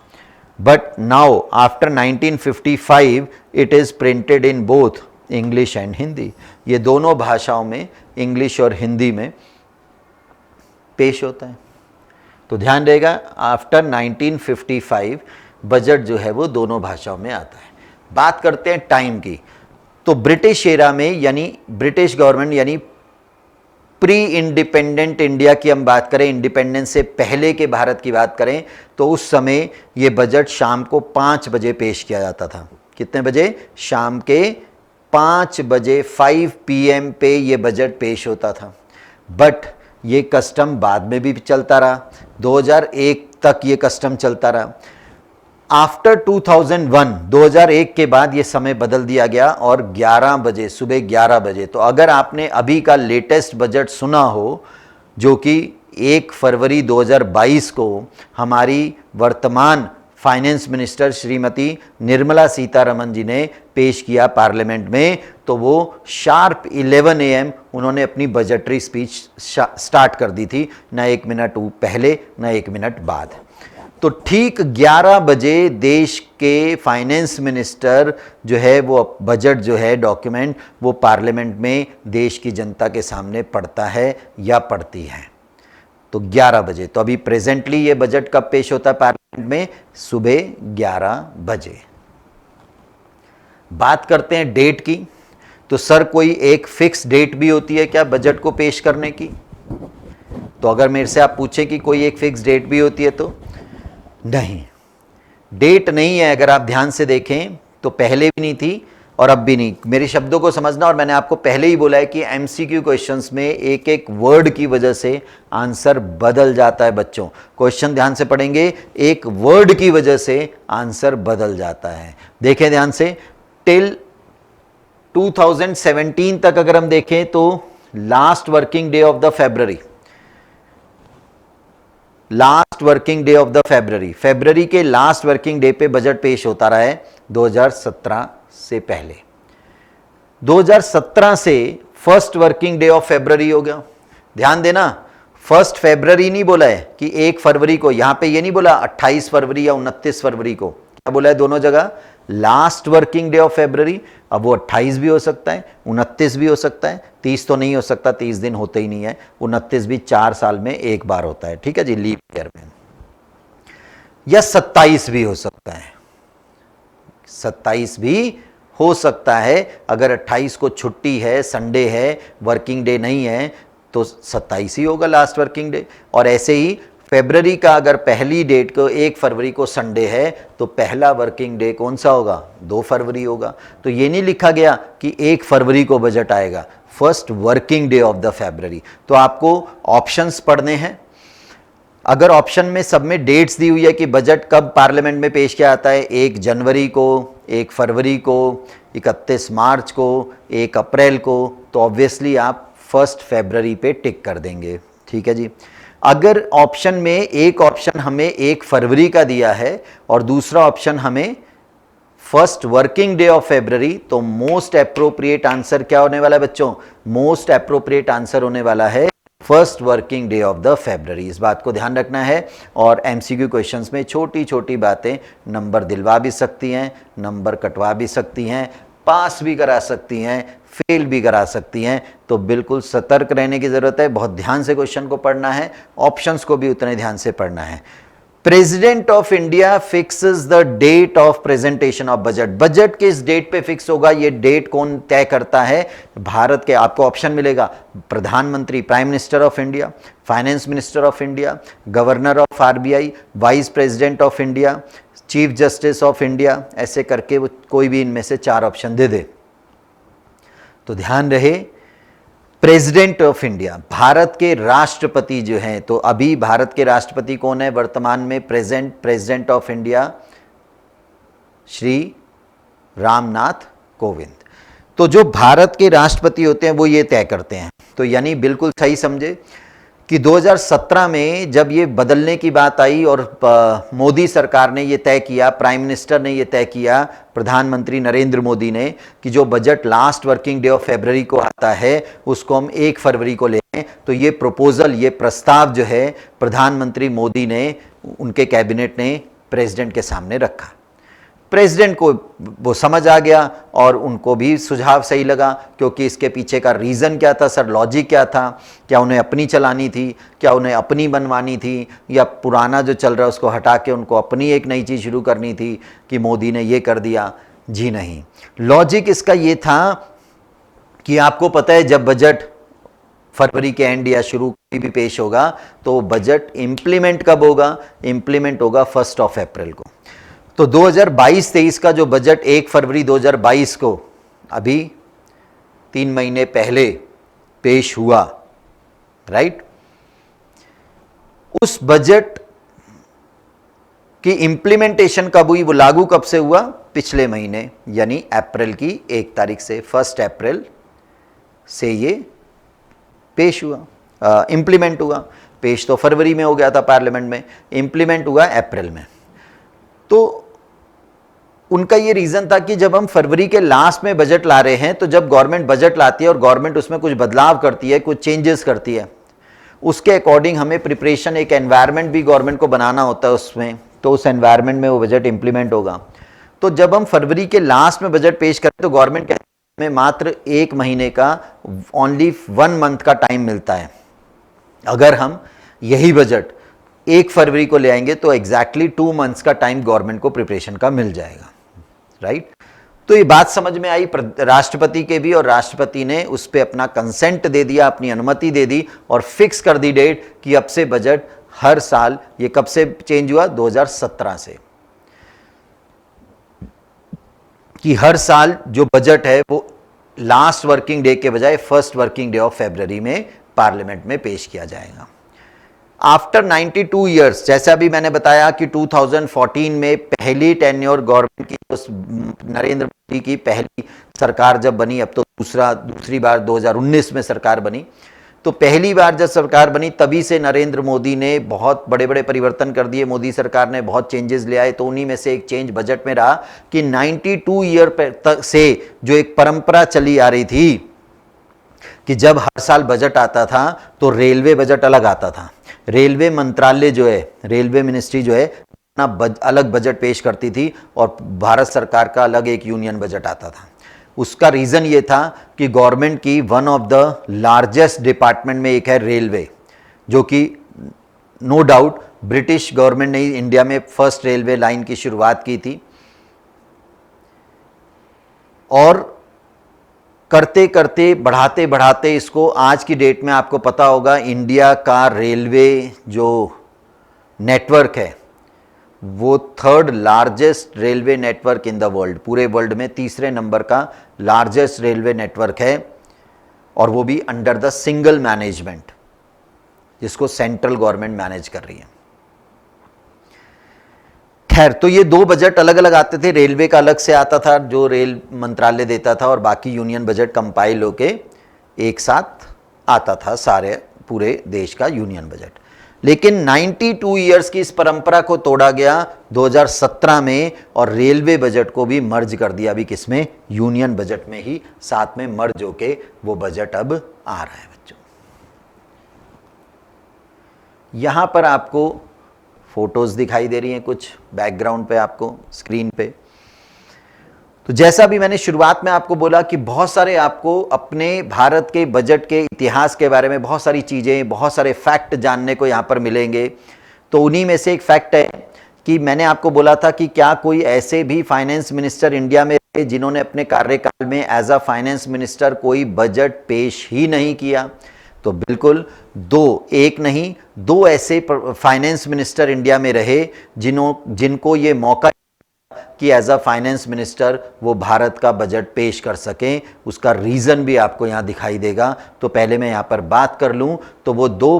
But now after 1955 it is printed in both English and Hindi, ये दोनों भाषाओं में, इंग्लिश और हिंदी में पेश होता है। तो ध्यान रहेगा, आफ्टर 1955 बजट जो है वो दोनों भाषाओं में आता है। बात करते हैं टाइम की। तो ब्रिटिश एरा में, यानी ब्रिटिश गवर्नमेंट, यानी प्री इंडिपेंडेंट इंडिया की हम बात करें, इंडिपेंडेंस से पहले के भारत की बात करें, तो उस समय ये बजट शाम को 5 बजे पेश किया जाता था। कितने बजे? शाम के 5 बजे 5 PM पे ये बजट पेश होता था। बट ये कस्टम बाद में भी चलता रहा, 2001 तक ये कस्टम चलता रहा। आफ्टर 2001 के बाद ये समय बदल दिया गया और 11 बजे, सुबह 11 बजे। तो अगर आपने अभी का लेटेस्ट बजट सुना हो, जो कि 1 फरवरी 2022 को हमारी वर्तमान फाइनेंस मिनिस्टर श्रीमती निर्मला सीतारमण जी ने पेश किया पार्लियामेंट में, तो वो शार्प 11 AM उन्होंने अपनी बजटरी स्पीच स्टार्ट कर दी थी, ना 1 मिनट पहले ना 1 मिनट बाद। तो ठीक 11 बजे देश के फाइनेंस मिनिस्टर जो है वो बजट जो है डॉक्यूमेंट वो पार्लियामेंट में देश की जनता के सामने पढ़ता है या पढ़ती है। तो 11 बजे। तो अभी प्रेजेंटली ये बजट कब पेश होता है पार्लियामेंट में? सुबह 11 बजे। बात करते हैं डेट की। तो सर कोई एक फिक्स डेट भी होती है क्या बजट को पेश करने की? तो अगर मेरे से आप पूछे कि कोई एक फिक्स डेट भी होती है, तो नहीं, डेट नहीं है। अगर आप ध्यान से देखें तो पहले भी नहीं थी और अब भी नहीं। मेरे शब्दों को समझना, और मैंने आपको पहले ही बोला है कि MCQ क्वेश्चंस में एक एक वर्ड की वजह से आंसर बदल जाता है बच्चों। क्वेश्चन ध्यान से पढ़ेंगे, एक वर्ड की वजह से आंसर बदल जाता है। देखें ध्यान से, टिल 2017 तक अगर हम देखें तो last working day of the February, last working day of the फरवरी के लास्ट वर्किंग डे पे बजट पेश होता रहा है 2017 से पहले। 2017 से first working day of February हो गया। ध्यान देना, 1 फरवरी नहीं बोला है कि 1 फरवरी को, यहां पे ये नहीं बोला 28 फरवरी या 29 फरवरी को, क्या बोला है? दोनों जगह last working day of February. अब वो 28 भी हो सकता है, 29 भी हो सकता है, 30 तो नहीं हो सकता, 30 दिन होते ही नहीं है। 29 भी 4 साल में एक बार होता है, ठीक है जी, लीप ईयर में। या 27 भी हो सकता है, 27 भी हो सकता है। अगर 28 को छुट्टी है, संडे है, वर्किंग डे नहीं है, तो 27 ही होगा लास्ट वर्किंग डे। और ऐसे ही फरवरी का अगर पहली डेट को 1 फरवरी को संडे है, तो पहला वर्किंग डे कौन सा होगा? 2 फरवरी होगा। तो ये नहीं लिखा गया कि 1 फरवरी को बजट आएगा, first working day of the फरवरी। तो आपको ऑप्शंस पढ़ने हैं। अगर ऑप्शन में सब में डेट्स दी हुई है कि बजट कब पार्लियामेंट में पेश किया जाता है, 1 जनवरी को, 1 फरवरी को, 31 मार्च को, 1 अप्रैल को, तो ऑब्वियसली आप 1 फरवरी पे टिक कर देंगे, ठीक है जी। अगर ऑप्शन में एक ऑप्शन हमें 1 फरवरी का दिया है और दूसरा ऑप्शन हमें first working day of February, तो मोस्ट एप्रोप्रिएट आंसर क्या होने वाला है बच्चों? मोस्ट एप्रोप्रिएट आंसर होने वाला है first working day of the फरवरी। इस बात को ध्यान रखना है। और MCQ क्वेश्चंस में छोटी छोटी बातें नंबर दिलवा भी सकती हैं, नंबर कटवा भी सकती हैं, पास भी करा सकती हैं, फेल भी करा सकती हैं। तो बिल्कुल सतर्क रहने की ज़रूरत है, बहुत ध्यान से क्वेश्चन को पढ़ना है, ऑप्शंस को भी उतने ध्यान से पढ़ना है। President of India fixes the date of presentation of budget. Budget किस डेट पे फिक्स होगा, ये डेट कौन तय करता है? भारत के, आपको ऑप्शन मिलेगा, प्रधानमंत्री, prime minister of India, finance minister of India, governor of RBI, vice president of India, chief justice of India, ऐसे करके वो कोई भी इनमें से 4 ऑप्शन दे दे। तो ध्यान रहे, प्रेसिडेंट ऑफ इंडिया, भारत के राष्ट्रपति जो हैं, तो अभी भारत के राष्ट्रपति कौन है वर्तमान में? President of India Shri Ramnath Kovind. तो जो भारत के राष्ट्रपति होते हैं वो ये तय करते हैं। तो यानी बिल्कुल सही समझे कि 2017 में जब ये बदलने की बात आई और मोदी सरकार ने ये तय किया, प्राइम मिनिस्टर ने ये तय किया, प्रधानमंत्री नरेंद्र मोदी ने, कि जो budget last working day of February को आता है उसको हम 1 फरवरी को ले लें। तो ये प्रपोजल, ये प्रस्ताव जो है प्रधानमंत्री मोदी ने, उनके कैबिनेट ने प्रेसिडेंट के सामने रखा। प्रेसिडेंट को वो समझ आ गया और उनको भी सुझाव सही लगा, क्योंकि इसके पीछे का रीज़न क्या था सर, लॉजिक क्या था? क्या उन्हें अपनी चलानी थी, क्या उन्हें अपनी बनवानी थी, या पुराना जो चल रहा है उसको हटा के उनको अपनी एक नई चीज़ शुरू करनी थी कि मोदी ने ये कर दिया? जी नहीं, लॉजिक इसका ये था कि आपको पता है जब बजट फरवरी के एंड या शुरू भी पेश होगा, तो बजट इंप्लीमेंट कब होगा? इंप्लीमेंट होगा 1 अप्रैल को। तो 2022-23 का जो बजट 1 फरवरी 2022 को, अभी 3 महीने पहले पेश हुआ, राइट, उस बजट की इंप्लीमेंटेशन कब हुई? वो लागू कब से हुआ? पिछले महीने, यानी अप्रैल की 1 तारीख से, 1 अप्रैल से ये पेश हुआ, इंप्लीमेंट हुआ। पेश तो फरवरी में हो गया था पार्लियामेंट में, इंप्लीमेंट हुआ अप्रैल में। तो उनका ये रीजन था कि जब हम फरवरी के लास्ट में बजट ला रहे हैं, तो जब गवर्नमेंट बजट लाती है और गवर्नमेंट उसमें कुछ बदलाव करती है, कुछ चेंजेस करती है, उसके अकॉर्डिंग हमें प्रिपरेशन, एक एनवायरनमेंट भी गवर्नमेंट को बनाना होता है उसमें, तो उस एनवायरनमेंट में वो बजट इंप्लीमेंट होगा। तो जब हम फरवरी के लास्ट में बजट पेश करें तो गवर्नमेंट में मात्र 1 महीने का, ओनली 1 मंथ का टाइम मिलता है। अगर हम यही बजट 1 फरवरी को ले आएंगे तो एग्जैक्टली 2 मंथ्स का टाइम गवर्नमेंट को प्रिपरेशन का मिल जाएगा, राइट। तो ये बात समझ में आई राष्ट्रपति के भी, और राष्ट्रपति ने उस पर अपना कंसेंट दे दिया, अपनी अनुमति दे दी और फिक्स कर दी डेट कि अब से बजट हर साल, ये कब से चेंज हुआ? 2017 से, कि हर साल जो बजट है वो लास्ट वर्किंग डे के बजाय 1st working day of February में पार्लियामेंट में पेश किया जाएगा। आफ्टर 92 ईयर्स, जैसा अभी मैंने बताया कि 2014 में पहली टेन्योर गवर्नमेंट की, उस नरेंद्र मोदी की पहली सरकार जब बनी, अब तो दूसरी बार 2019 में सरकार बनी, तो पहली बार जब सरकार बनी तभी से नरेंद्र मोदी ने बहुत बड़े बड़े परिवर्तन कर दिए, मोदी सरकार ने बहुत चेंजेस ले आए। तो उन्हीं में से एक चेंज बजट में रहा कि 92 ईयर तक से जो एक परंपरा चली आ रही थी कि जब हर साल बजट आता था तो रेलवे बजट अलग आता था, रेलवे मंत्रालय जो है, रेलवे मिनिस्ट्री जो है अपना अलग बजट पेश करती थी और भारत सरकार का अलग एक यूनियन बजट आता था। उसका रीज़न ये था कि गवर्नमेंट की one of the largest department में एक है रेलवे, जो कि नो डाउट ब्रिटिश गवर्नमेंट ने इंडिया में फर्स्ट रेलवे लाइन की शुरुआत की थी, और करते करते बढ़ाते बढ़ाते इसको आज की डेट में आपको पता होगा इंडिया का रेलवे जो नेटवर्क है वो 3rd largest railway network in the world, पूरे वर्ल्ड में 3रे नंबर का लार्जेस्ट रेलवे नेटवर्क है, और वो भी अंडर द सिंगल मैनेजमेंट, जिसको सेंट्रल गवर्नमेंट मैनेज कर रही है। खैर, तो ये 2 बजट अलग अलग आते थे, रेलवे का अलग से आता था जो रेल मंत्रालय देता था, और बाकी यूनियन बजट कंपाइल होके एक साथ आता था, सारे पूरे देश का यूनियन बजट। लेकिन 92 ईयर्स की इस परंपरा को तोड़ा गया 2017 में, और रेलवे बजट को भी मर्ज कर दिया, अभी किसमें? यूनियन बजट में ही साथ में मर्ज होके वो बजट अब आ रहा है बच्चों। यहां पर आपको फोटोज दिखाई दे रही हैं कुछ बैकग्राउंड पे, आपको स्क्रीन पे। तो जैसा भी मैंने शुरुआत में आपको बोला कि बहुत सारे आपको अपने भारत के बजट के इतिहास के बारे में बहुत सारी चीज़ें, बहुत सारे फैक्ट जानने को यहाँ पर मिलेंगे। तो उन्हीं में से एक फैक्ट है कि मैंने आपको बोला था कि क्या कोई ऐसे भी फाइनेंस मिनिस्टर इंडिया में रहे जिन्होंने अपने कार्यकाल में एज अ फाइनेंस मिनिस्टर कोई बजट पेश ही नहीं किया? तो बिल्कुल 2, एक नहीं 2 ऐसे फाइनेंस मिनिस्टर इंडिया में रहे जिनको ये मौका कि एज अ फाइनेंस मिनिस्टर वो भारत का बजट पेश कर सकें। उसका रीज़न भी आपको यहाँ दिखाई देगा। तो पहले मैं यहाँ पर बात कर लूँ तो वो 2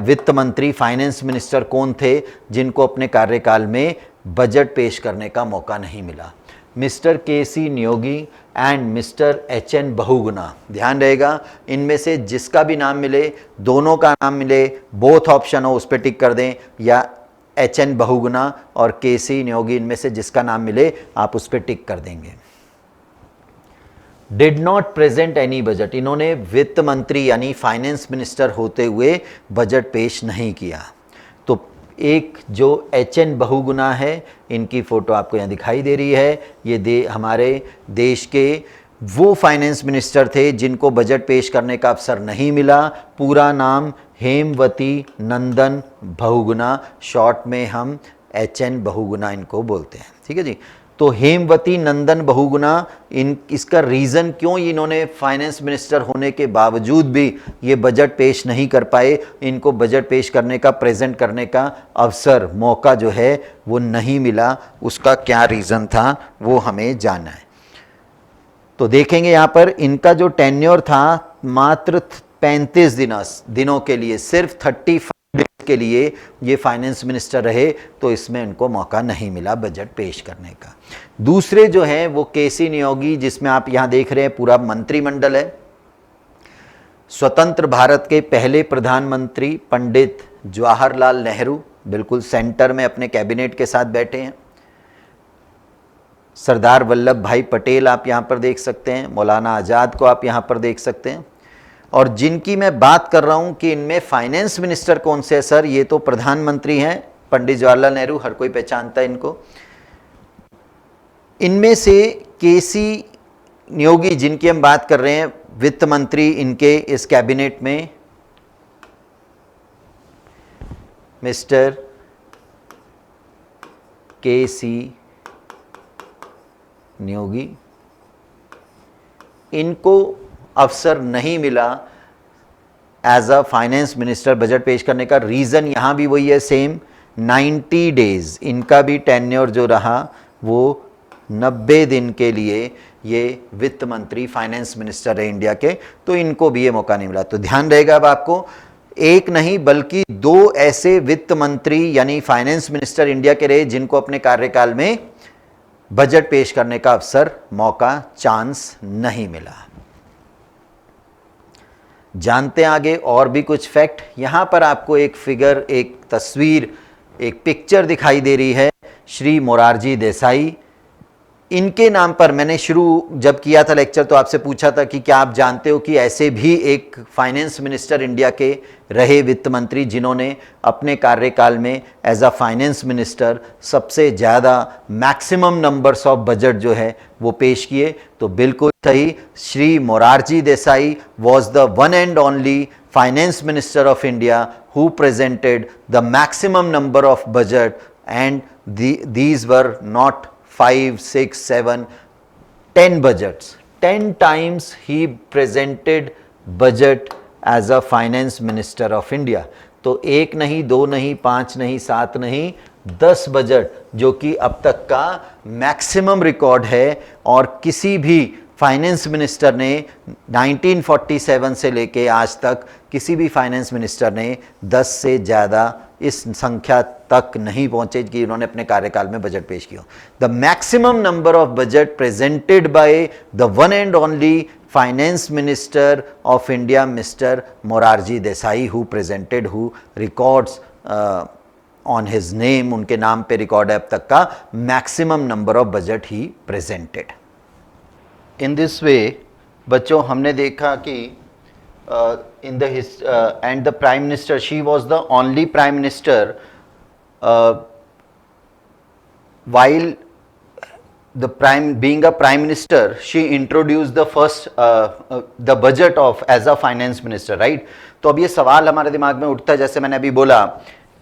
वित्त मंत्री, फाइनेंस मिनिस्टर कौन थे जिनको अपने कार्यकाल में बजट पेश करने का मौका नहीं मिला? Mister K C. Neogy and mister H N. Bahuguna. ध्यान रहेगा, इनमें से जिसका भी नाम मिले, दोनों का नाम मिले, बोथ ऑप्शन हो उस पर टिक कर दें, या एच.एन. बहुगुणा और के.सी. नियोगी, इनमें से जिसका नाम मिले आप उस पर टिक कर देंगे। Did not present any budget, इन्होंने वित्त मंत्री यानी फाइनेंस मिनिस्टर होते हुए बजट पेश नहीं किया। तो एक जो एच.एन. बहुगुणा है, इनकी फोटो आपको यहाँ दिखाई दे रही है। ये हमारे देश के वो फाइनेंस मिनिस्टर थे जिनको बजट पेश करने का अवसर नहीं मिला। पूरा नाम हेमवती नंदन बहुगुणा, शॉर्ट में हम एच.एन. बहुगुणा इनको बोलते हैं। ठीक है जी। तो हेमवती नंदन बहुगुणा, इसका रीज़न क्यों इन्होंने फाइनेंस मिनिस्टर होने के बावजूद भी ये बजट पेश नहीं कर पाए, इनको बजट पेश करने का, प्रेजेंट करने का अवसर, मौका जो है वो नहीं मिला, उसका क्या रीज़न था वो हमें जानना है। तो देखेंगे यहाँ पर इनका जो टेन्योर था मात्र 35 दिनों के लिए, सिर्फ 35 डेज के लिए ये फाइनेंस मिनिस्टर रहे, तो इसमें इनको मौका नहीं मिला बजट पेश करने का। दूसरे जो हैं वो केसी नियोगी, जिसमें आप यहाँ देख रहे हैं पूरा मंत्रिमंडल है। स्वतंत्र भारत के पहले प्रधानमंत्री पंडित जवाहरलाल नेहरू बिल्कुल सेंटर में अपने कैबिनेट के साथ बैठे हैं। सरदार वल्लभ भाई पटेल आप यहाँ पर देख सकते हैं, मौलाना आज़ाद को आप यहाँ पर देख सकते हैं। और जिनकी मैं बात कर रहा हूँ कि इनमें फाइनेंस मिनिस्टर कौन से है सर, ये तो प्रधानमंत्री हैं पंडित जवाहरलाल नेहरू, हर कोई पहचानता है इनको। इनमें से केसी नियोगी जिनकी हम बात कर रहे हैं, वित्त मंत्री इनके इस कैबिनेट में, मिस्टर केसी नियोगी, इनको अवसर नहीं मिला as a finance minister budget पेश करने का। रीज़न यहाँ भी वही है सेम, 90 डेज इनका भी टेन्योर जो रहा वो 90 दिन के लिए ये वित्त मंत्री फाइनेंस मिनिस्टर है इंडिया के, तो इनको भी ये मौका नहीं मिला। तो ध्यान रहेगा अब आपको, एक नहीं बल्कि 2 ऐसे वित्त मंत्री यानी फाइनेंस मिनिस्टर इंडिया के रहे जिनको अपने कार्यकाल में बजट पेश करने का अवसर, मौका, चांस नहीं मिला। जानते हैं आगे और भी कुछ फैक्ट। यहां पर आपको एक फिगर, एक तस्वीर, एक पिक्चर दिखाई दे रही है श्री मोरारजी देसाई। इनके नाम पर मैंने शुरू जब किया था लेक्चर तो आपसे पूछा था कि क्या आप जानते हो कि ऐसे भी एक फाइनेंस मिनिस्टर इंडिया के रहे वित्त मंत्री जिन्होंने अपने कार्यकाल में एज अ फाइनेंस मिनिस्टर सबसे ज़्यादा मैक्सिमम नंबर्स ऑफ बजट जो है वो पेश किए। तो बिल्कुल सही, Shri Morarji Desai was the one and only finance minister of India who presented the maximum number of budget, and these were not 5, 6, 7, 10 budgets. 10 times he presented budget as a finance minister of India. तो एक नहीं, 2 नहीं, 5 नहीं, 7 नहीं, 10 budget, जो कि अब तक का मैक्सिमम रिकॉर्ड है। और किसी भी फाइनेंस मिनिस्टर ने 1947 से लेके आज तक किसी भी फाइनेंस मिनिस्टर ने 10 से ज़्यादा इस संख्या तक नहीं पहुंचे कि उन्होंने अपने कार्यकाल में बजट पेश किया। The maximum number of budget presented by the one and only finance minister of India mister Morarji Desai, who presented, who records on his name, उनके नाम पे रिकॉर्ड है अब तक का maximum number of budget he presented. In this way बच्चों हमने देखा कि in the and the prime minister, she was the only prime minister while being a prime minister, she introduced the first the budget of as a finance minister, right? तो अब ये सवाल हमारे दिमाग में उठता है, जैसे मैंने अभी बोला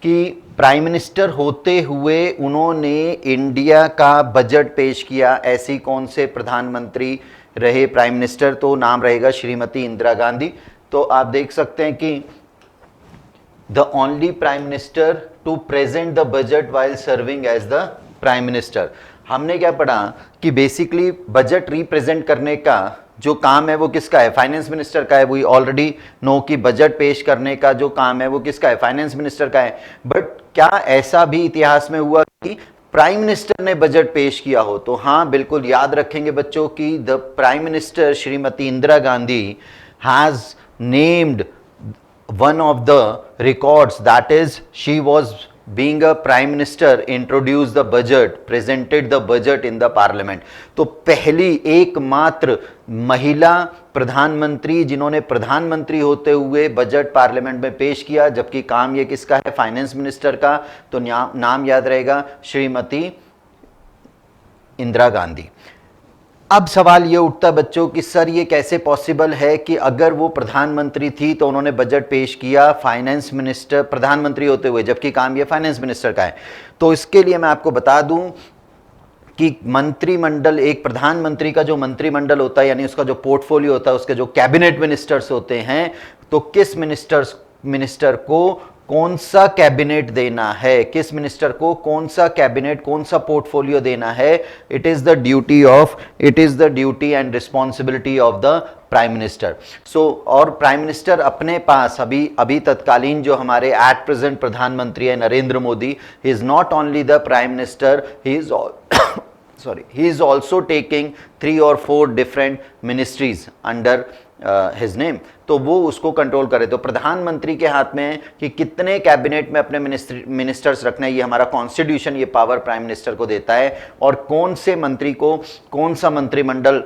कि प्राइम मिनिस्टर होते हुए उन्होंने इंडिया का बजट पेश किया, ऐसी कौन से प्रधानमंत्री रहे प्राइम मिनिस्टर, तो नाम रहेगा श्रीमती इंदिरा गांधी। तो आप देख सकते हैं कि the only prime minister to present the budget while serving as the prime minister. हमने क्या पढ़ा कि बेसिकली बजट रिप्रेजेंट करने का जो काम है वो किसका है, फाइनेंस मिनिस्टर का है। वी ऑलरेडी नो कि बजट पेश करने का जो काम है वो किसका है, फाइनेंस मिनिस्टर का है। बट क्या ऐसा भी इतिहास में हुआ कि प्राइम मिनिस्टर ने बजट पेश किया हो? तो हाँ, बिल्कुल याद रखेंगे बच्चों कि the prime minister Shrimati Indira Gandhi has named one of the records, that is she was being a prime minister introduced the budget, presented the budget in the parliament। तो पहली एकमात्र महिला प्रधानमंत्री जिन्होंने प्रधानमंत्री होते हुए बजट पार्लियामेंट में पेश किया, जबकि काम ये किसका है, फाइनेंस मिनिस्टर का। तो नाम याद रहेगा श्रीमती इंदिरा गांधी। अब सवाल ये उठता बच्चों कि सर ये कैसे पॉसिबल है कि अगर वो प्रधानमंत्री थी तो उन्होंने बजट पेश किया फाइनेंस मिनिस्टर प्रधानमंत्री होते हुए, जबकि काम ये फाइनेंस मिनिस्टर का है। तो इसके लिए मैं आपको बता दूं कि मंत्रिमंडल, एक प्रधानमंत्री का जो मंत्रिमंडल होता है यानी उसका जो पोर्टफोलियो होता है, उसके जो कैबिनेट मिनिस्टर्स होते हैं, तो किस मिनिस्टर को कौन सा कैबिनेट देना है, किस मिनिस्टर को कौन सा कैबिनेट, कौन सा पोर्टफोलियो देना है, it is the duty and responsibility of the prime minister. So और प्राइम मिनिस्टर अपने पास अभी तत्कालीन जो हमारे एट प्रेजेंट प्रधानमंत्री है Narendra Modi, he is not only the prime minister, he is also taking 3 or 4 different ministries under his name। तो वो उसको कंट्रोल करे। तो प्रधानमंत्री के हाथ में है कि कितने कैबिनेट में अपने मिनिस्टर्स रखना है, ये हमारा कॉन्स्टिट्यूशन ये पावर प्राइम मिनिस्टर को देता है, और कौन से मंत्री को कौन सा मंत्रिमंडल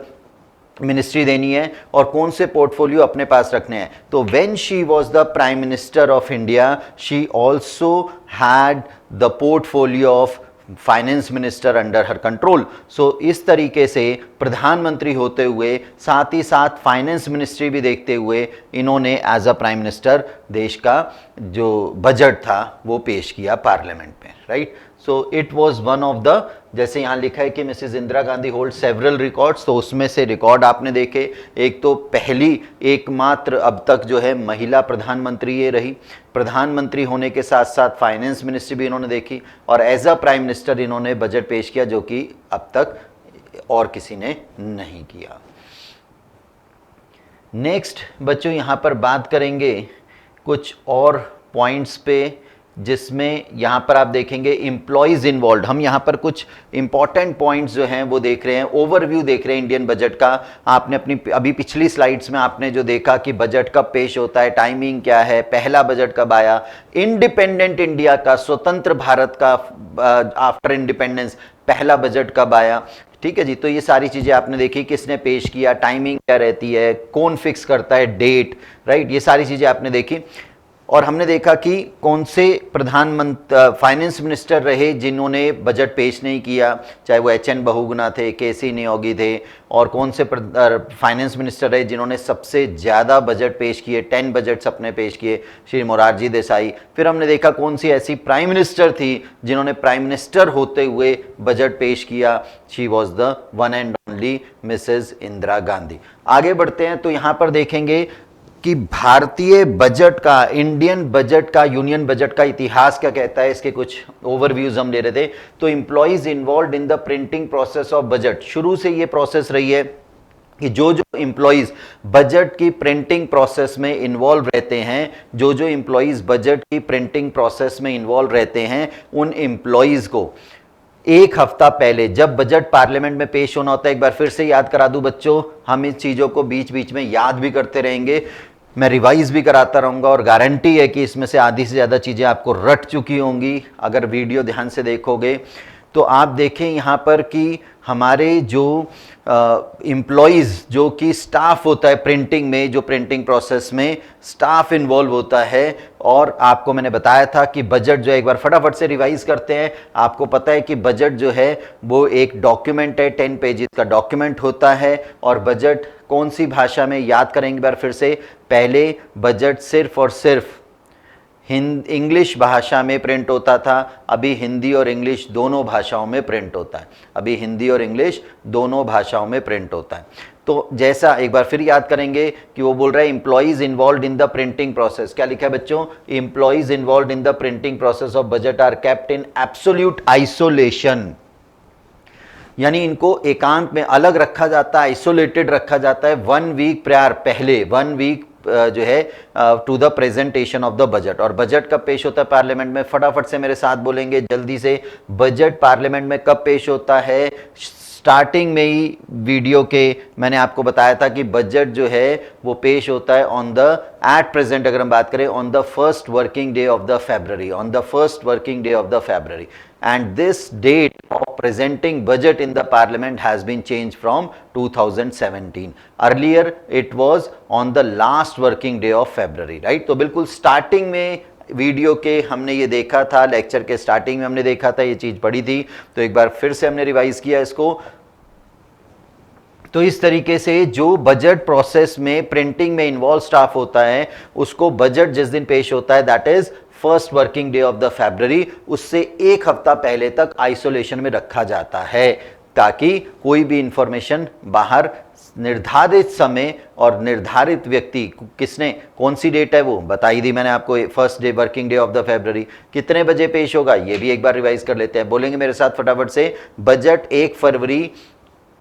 मिनिस्ट्री देनी है और कौन से पोर्टफोलियो अपने पास रखने हैं। तो when she was the prime minister of India, she also had the portfolio of finance minister under her control. So इस तरीके से प्रधानमंत्री होते हुए साथ ही साथ फाइनेंस मिनिस्ट्री भी देखते हुए इन्होंने एज अ प्राइम मिनिस्टर देश का जो बजट था वो पेश किया पार्लियामेंट में, right. So it was one of the, जैसे यहाँ लिखा है कि Mrs Indira Gandhi hold several records, तो उसमें से रिकॉर्ड आपने देखे, एक तो पहली एकमात्र अब तक जो है महिला प्रधानमंत्री ये रही, प्रधानमंत्री होने के साथ साथ फाइनेंस मिनिस्ट्री भी इन्होंने देखी, और एज अ प्राइम मिनिस्टर इन्होंने बजट पेश किया, जो कि अब तक और किसी ने नहीं किया। नेक्स्ट बच्चों यहाँ पर बात करेंगे कुछ और पॉइंट्स पे, जिसमें यहाँ पर आप देखेंगे एम्प्लॉयज इन्वॉल्व। हम यहाँ पर कुछ इंपॉर्टेंट पॉइंट्स जो हैं वो देख रहे हैं, ओवरव्यू देख रहे हैं इंडियन बजट का। आपने अपनी अभी पिछली स्लाइड्स में आपने जो देखा कि बजट कब पेश होता है, टाइमिंग क्या है, पहला बजट कब आया, इंडिपेंडेंट इंडिया का, स्वतंत्र भारत का आफ्टर इंडिपेंडेंस पहला बजट कब आया, ठीक है जी। तो ये सारी चीजें आपने देखी, किसने पेश किया, टाइमिंग क्या रहती है, कौन फिक्स करता है डेट, राइट, ये सारी चीजें आपने देखी। और हमने देखा कि कौन से फाइनेंस मिनिस्टर रहे जिन्होंने बजट पेश नहीं किया, चाहे वो एच एन बहुगुणा थे, के सी नियोगी थे, और कौन से फाइनेंस मिनिस्टर रहे जिन्होंने सबसे ज़्यादा बजट पेश किए, 10 बजट्स अपने पेश किए, श्री मोरारजी देसाई। फिर हमने देखा कौन सी ऐसी प्राइम मिनिस्टर थी जिन्होंने प्राइम मिनिस्टर होते हुए बजट पेश किया, she was the one and only missus Indira Gandhi. आगे बढ़ते हैं तो यहाँ पर देखेंगे कि भारतीय बजट का, इंडियन बजट का, यूनियन बजट का इतिहास क्या कहता है, इसके कुछ ओवरव्यूज हम ले रहे थे। तो employees involve in the printing process of budget, शुरू से ये प्रोसेस रही है कि जो एम्प्लॉइज बजट की प्रिंटिंग प्रोसेस में इन्वॉल्व रहते हैं, जो एम्प्लॉइज बजट की प्रिंटिंग प्रोसेस में इन्वॉल्व रहते हैं, उन एम्प्लॉइज को एक हफ्ता पहले जब बजट पार्लियामेंट में पेश होना होता है, एक बार फिर से याद करा दूं बच्चों, हम इस चीज़ों को बीच बीच में याद भी करते रहेंगे, मैं रिवाइज भी कराता रहूँगा, और गारंटी है कि इसमें से आधी से ज़्यादा चीज़ें आपको रट चुकी होंगी अगर वीडियो ध्यान से देखोगे। तो आप देखें यहाँ पर कि हमारे जो एम्प्लॉइज़, जो कि स्टाफ होता है प्रिंटिंग में, जो प्रिंटिंग प्रोसेस में स्टाफ इन्वॉल्व होता है, और आपको मैंने बताया था कि बजट जो है, एक बार फटाफट से रिवाइज करते हैं, आपको पता है कि बजट जो है वो एक डॉक्यूमेंट है, 10 पेजेस का डॉक्यूमेंट होता है, और बजट कौन सी भाषा में, याद करेंगे एक बार फिर से, पहले बजट सिर्फ और सिर्फ इंग्लिश भाषा में प्रिंट होता था, अभी हिंदी और इंग्लिश दोनों भाषाओं में प्रिंट होता है, अभी हिंदी और इंग्लिश दोनों भाषाओं में प्रिंट होता है। तो जैसा एक बार फिर याद करेंगे कि वो बोल रहा है employees involve in the printing process, क्या लिखा है बच्चों, employees involve in the printing process of budget are kept in absolute isolation, यानी इनको एकांत में अलग रखा जाता है, आइसोलेटेड रखा जाता है 1 वीक प्रायर, पहले 1 वीक जो है to the presentation of the budget. और बजट कब पेश होता है पार्लियामेंट में, फटाफट से मेरे साथ बोलेंगे जल्दी से, बजट पार्लियामेंट में कब पेश होता है, स्टार्टिंग में ही वीडियो के मैंने आपको बताया था कि बजट जो है वो पेश होता है ऑन द एट प्रेजेंट, अगर हम बात करें on the first working day of the February, on the first working day of the February, and this date of presenting budget in the parliament has been changed from 2017. Earlier it was on the last working day of February, right? तो बिल्कुल starting में video के हमने ये देखा था, lecture के starting में हमने देखा था, ये चीज पढ़ी थी, तो एक बार फिर से हमने रिवाइज किया इसको। तो इस तरीके से जो बजट प्रोसेस में प्रिंटिंग में इन्वॉल्व स्टाफ होता है, उसको बजट जिस दिन पेश होता है, that is first working day of the February, उससे एक हफ्ता पहले तक आइसोलेशन में रखा जाता है, ताकि कोई भी इंफॉर्मेशन बाहर निर्धारित समय और निर्धारित व्यक्ति, किसने, कौन सी डेट है वो बताई दी मैंने आपको, first day working day of the फरवरी, कितने बजे पेश होगा ये भी एक बार रिवाइज कर लेते हैं। बोलेंगे मेरे साथ फटाफट से, बजट 1 फरवरी,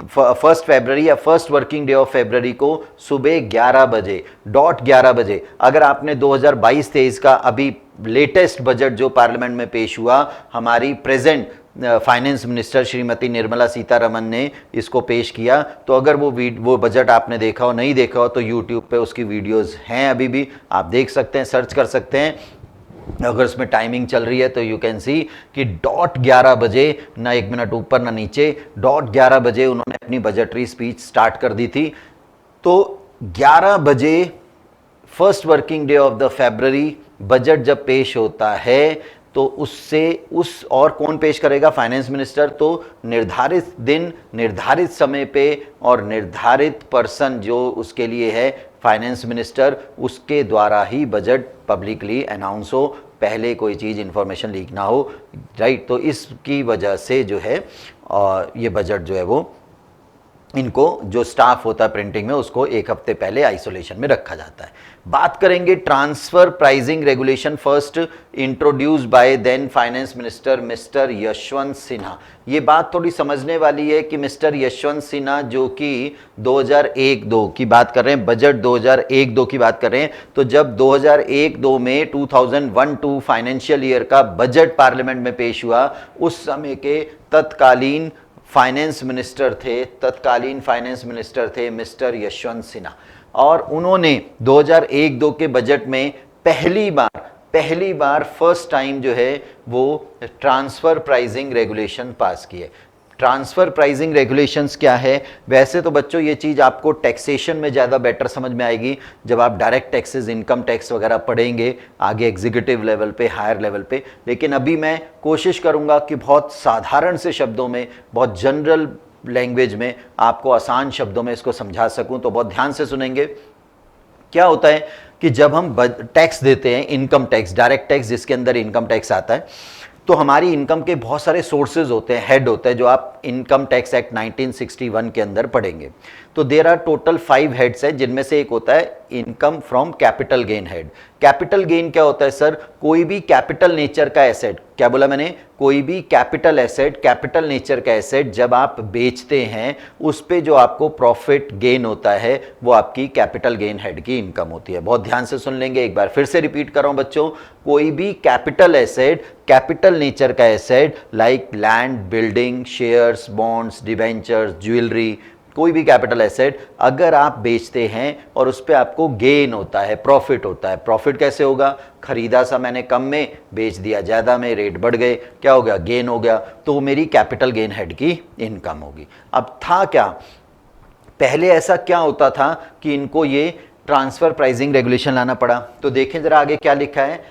फर्स्ट फरवरी या first working day of February को सुबह 11 बजे, डॉट 11 बजे। अगर आपने 2022-23 का अभी लेटेस्ट बजट जो पार्लियामेंट में पेश हुआ, हमारी present finance minister Shrimati Nirmala Sitharaman ने इसको पेश किया, तो अगर वो बजट आपने देखा हो, नहीं देखा हो, तो यूट्यूब पे उसकी वीडियोस हैं, अभी भी आप देख सकते हैं, सर्च कर सकते हैं। अगर उसमें टाइमिंग चल रही है तो यू कैन सी कि डॉट 11 बजे, ना 1 मिनट ऊपर ना नीचे, डॉट 11 बजे उन्होंने अपनी बजटरी स्पीच स्टार्ट कर दी थी। तो 11 बजे first working day of the February budget जब पेश होता है तो और कौन पेश करेगा, फाइनेंस मिनिस्टर। तो निर्धारित दिन, निर्धारित समय पे और निर्धारित पर्सन जो उसके लिए है फाइनेंस मिनिस्टर, उसके द्वारा ही बजट पब्लिकली अनाउंस हो, पहले कोई चीज़ इंफॉर्मेशन लीक ना हो, राइट। तो इसकी वजह से जो है ये बजट जो है वो, इनको जो स्टाफ होता है प्रिंटिंग में, उसको 1 हफ्ते पहले आइसोलेशन में रखा जाता है। बात करेंगे transfer pricing regulation, first introduced by then finance minister mister Yashwant Sinha. ये बात थोड़ी समझने वाली है कि मिस्टर यशवंत सिन्हा जो कि 2001-2 की बात कर रहे हैं, बजट 2001-2 की बात कर रहे हैं, तो जब 2001-2 में 2001-2 फाइनेंशियल ईयर का बजट पार्लियामेंट में पेश हुआ, उस समय के तत्कालीन फाइनेंस मिनिस्टर थे मिस्टर यशवंत सिन्हा, और उन्होंने 2001-2 के बजट में पहली बार फर्स्ट टाइम जो है वो ट्रांसफर प्राइसिंग रेगुलेशन पास किए। ट्रांसफर प्राइसिंग रेगुलेशंस क्या है? वैसे तो बच्चों ये चीज़ आपको टैक्सेशन में ज़्यादा बेटर समझ में आएगी जब आप डायरेक्ट टैक्सेस, इनकम टैक्स वगैरह पढ़ेंगे आगे एग्जीक्यूटिव लेवल पे, हायर लेवल पे। लेकिन अभी मैं कोशिश करूँगा कि बहुत साधारण से शब्दों में, बहुत जनरल लैंग्वेज में, आपको आसान शब्दों में इसको समझा सकूँ, तो बहुत ध्यान से सुनेंगे। क्या होता है कि जब हम टैक्स देते हैं, इनकम टैक्स, डायरेक्ट टैक्स जिसके अंदर इनकम टैक्स आता है, तो हमारी इनकम के बहुत सारे सोर्सेज होते हैं, हेड होते हैं, जो आप इनकम टैक्स एक्ट 1961 के अंदर पढ़ेंगे। तो देयर आर टोटल 5 हेड्स हैं, जिनमें से एक होता है income from capital gain head. Capital gain क्या होता है सर? कोई भी कैपिटल नेचर का एसेट, क्या बोला मैंने? कोई भी कैपिटल एसेट, कैपिटल नेचर का एसेट जब आप बेचते हैं, उस पे जो आपको प्रॉफिट गेन होता है वो आपकी कैपिटल गेन हेड की इनकम होती है। बहुत ध्यान से सुन लेंगे, एक बार फिर से रिपीट कर रहा हूं बच्चों, कोई भी कैपिटल एसेट, कैपिटल नेचर का asset like land, building, shares, bonds, debentures, jewellery, कोई भी कैपिटल एसेट अगर आप बेचते हैं और उस पर आपको गेन होता है, प्रॉफिट होता है। प्रॉफिट कैसे होगा? खरीदा सा मैंने कम में, बेच दिया ज़्यादा में, रेट बढ़ गए, क्या हो गया? गेन हो गया। तो वो मेरी कैपिटल गेन हेड की इनकम होगी। अब था क्या, पहले ऐसा क्या होता था कि इनको ये ट्रांसफर प्राइसिंग रेगुलेशन लाना पड़ा? तो देखें जरा आगे क्या लिखा है।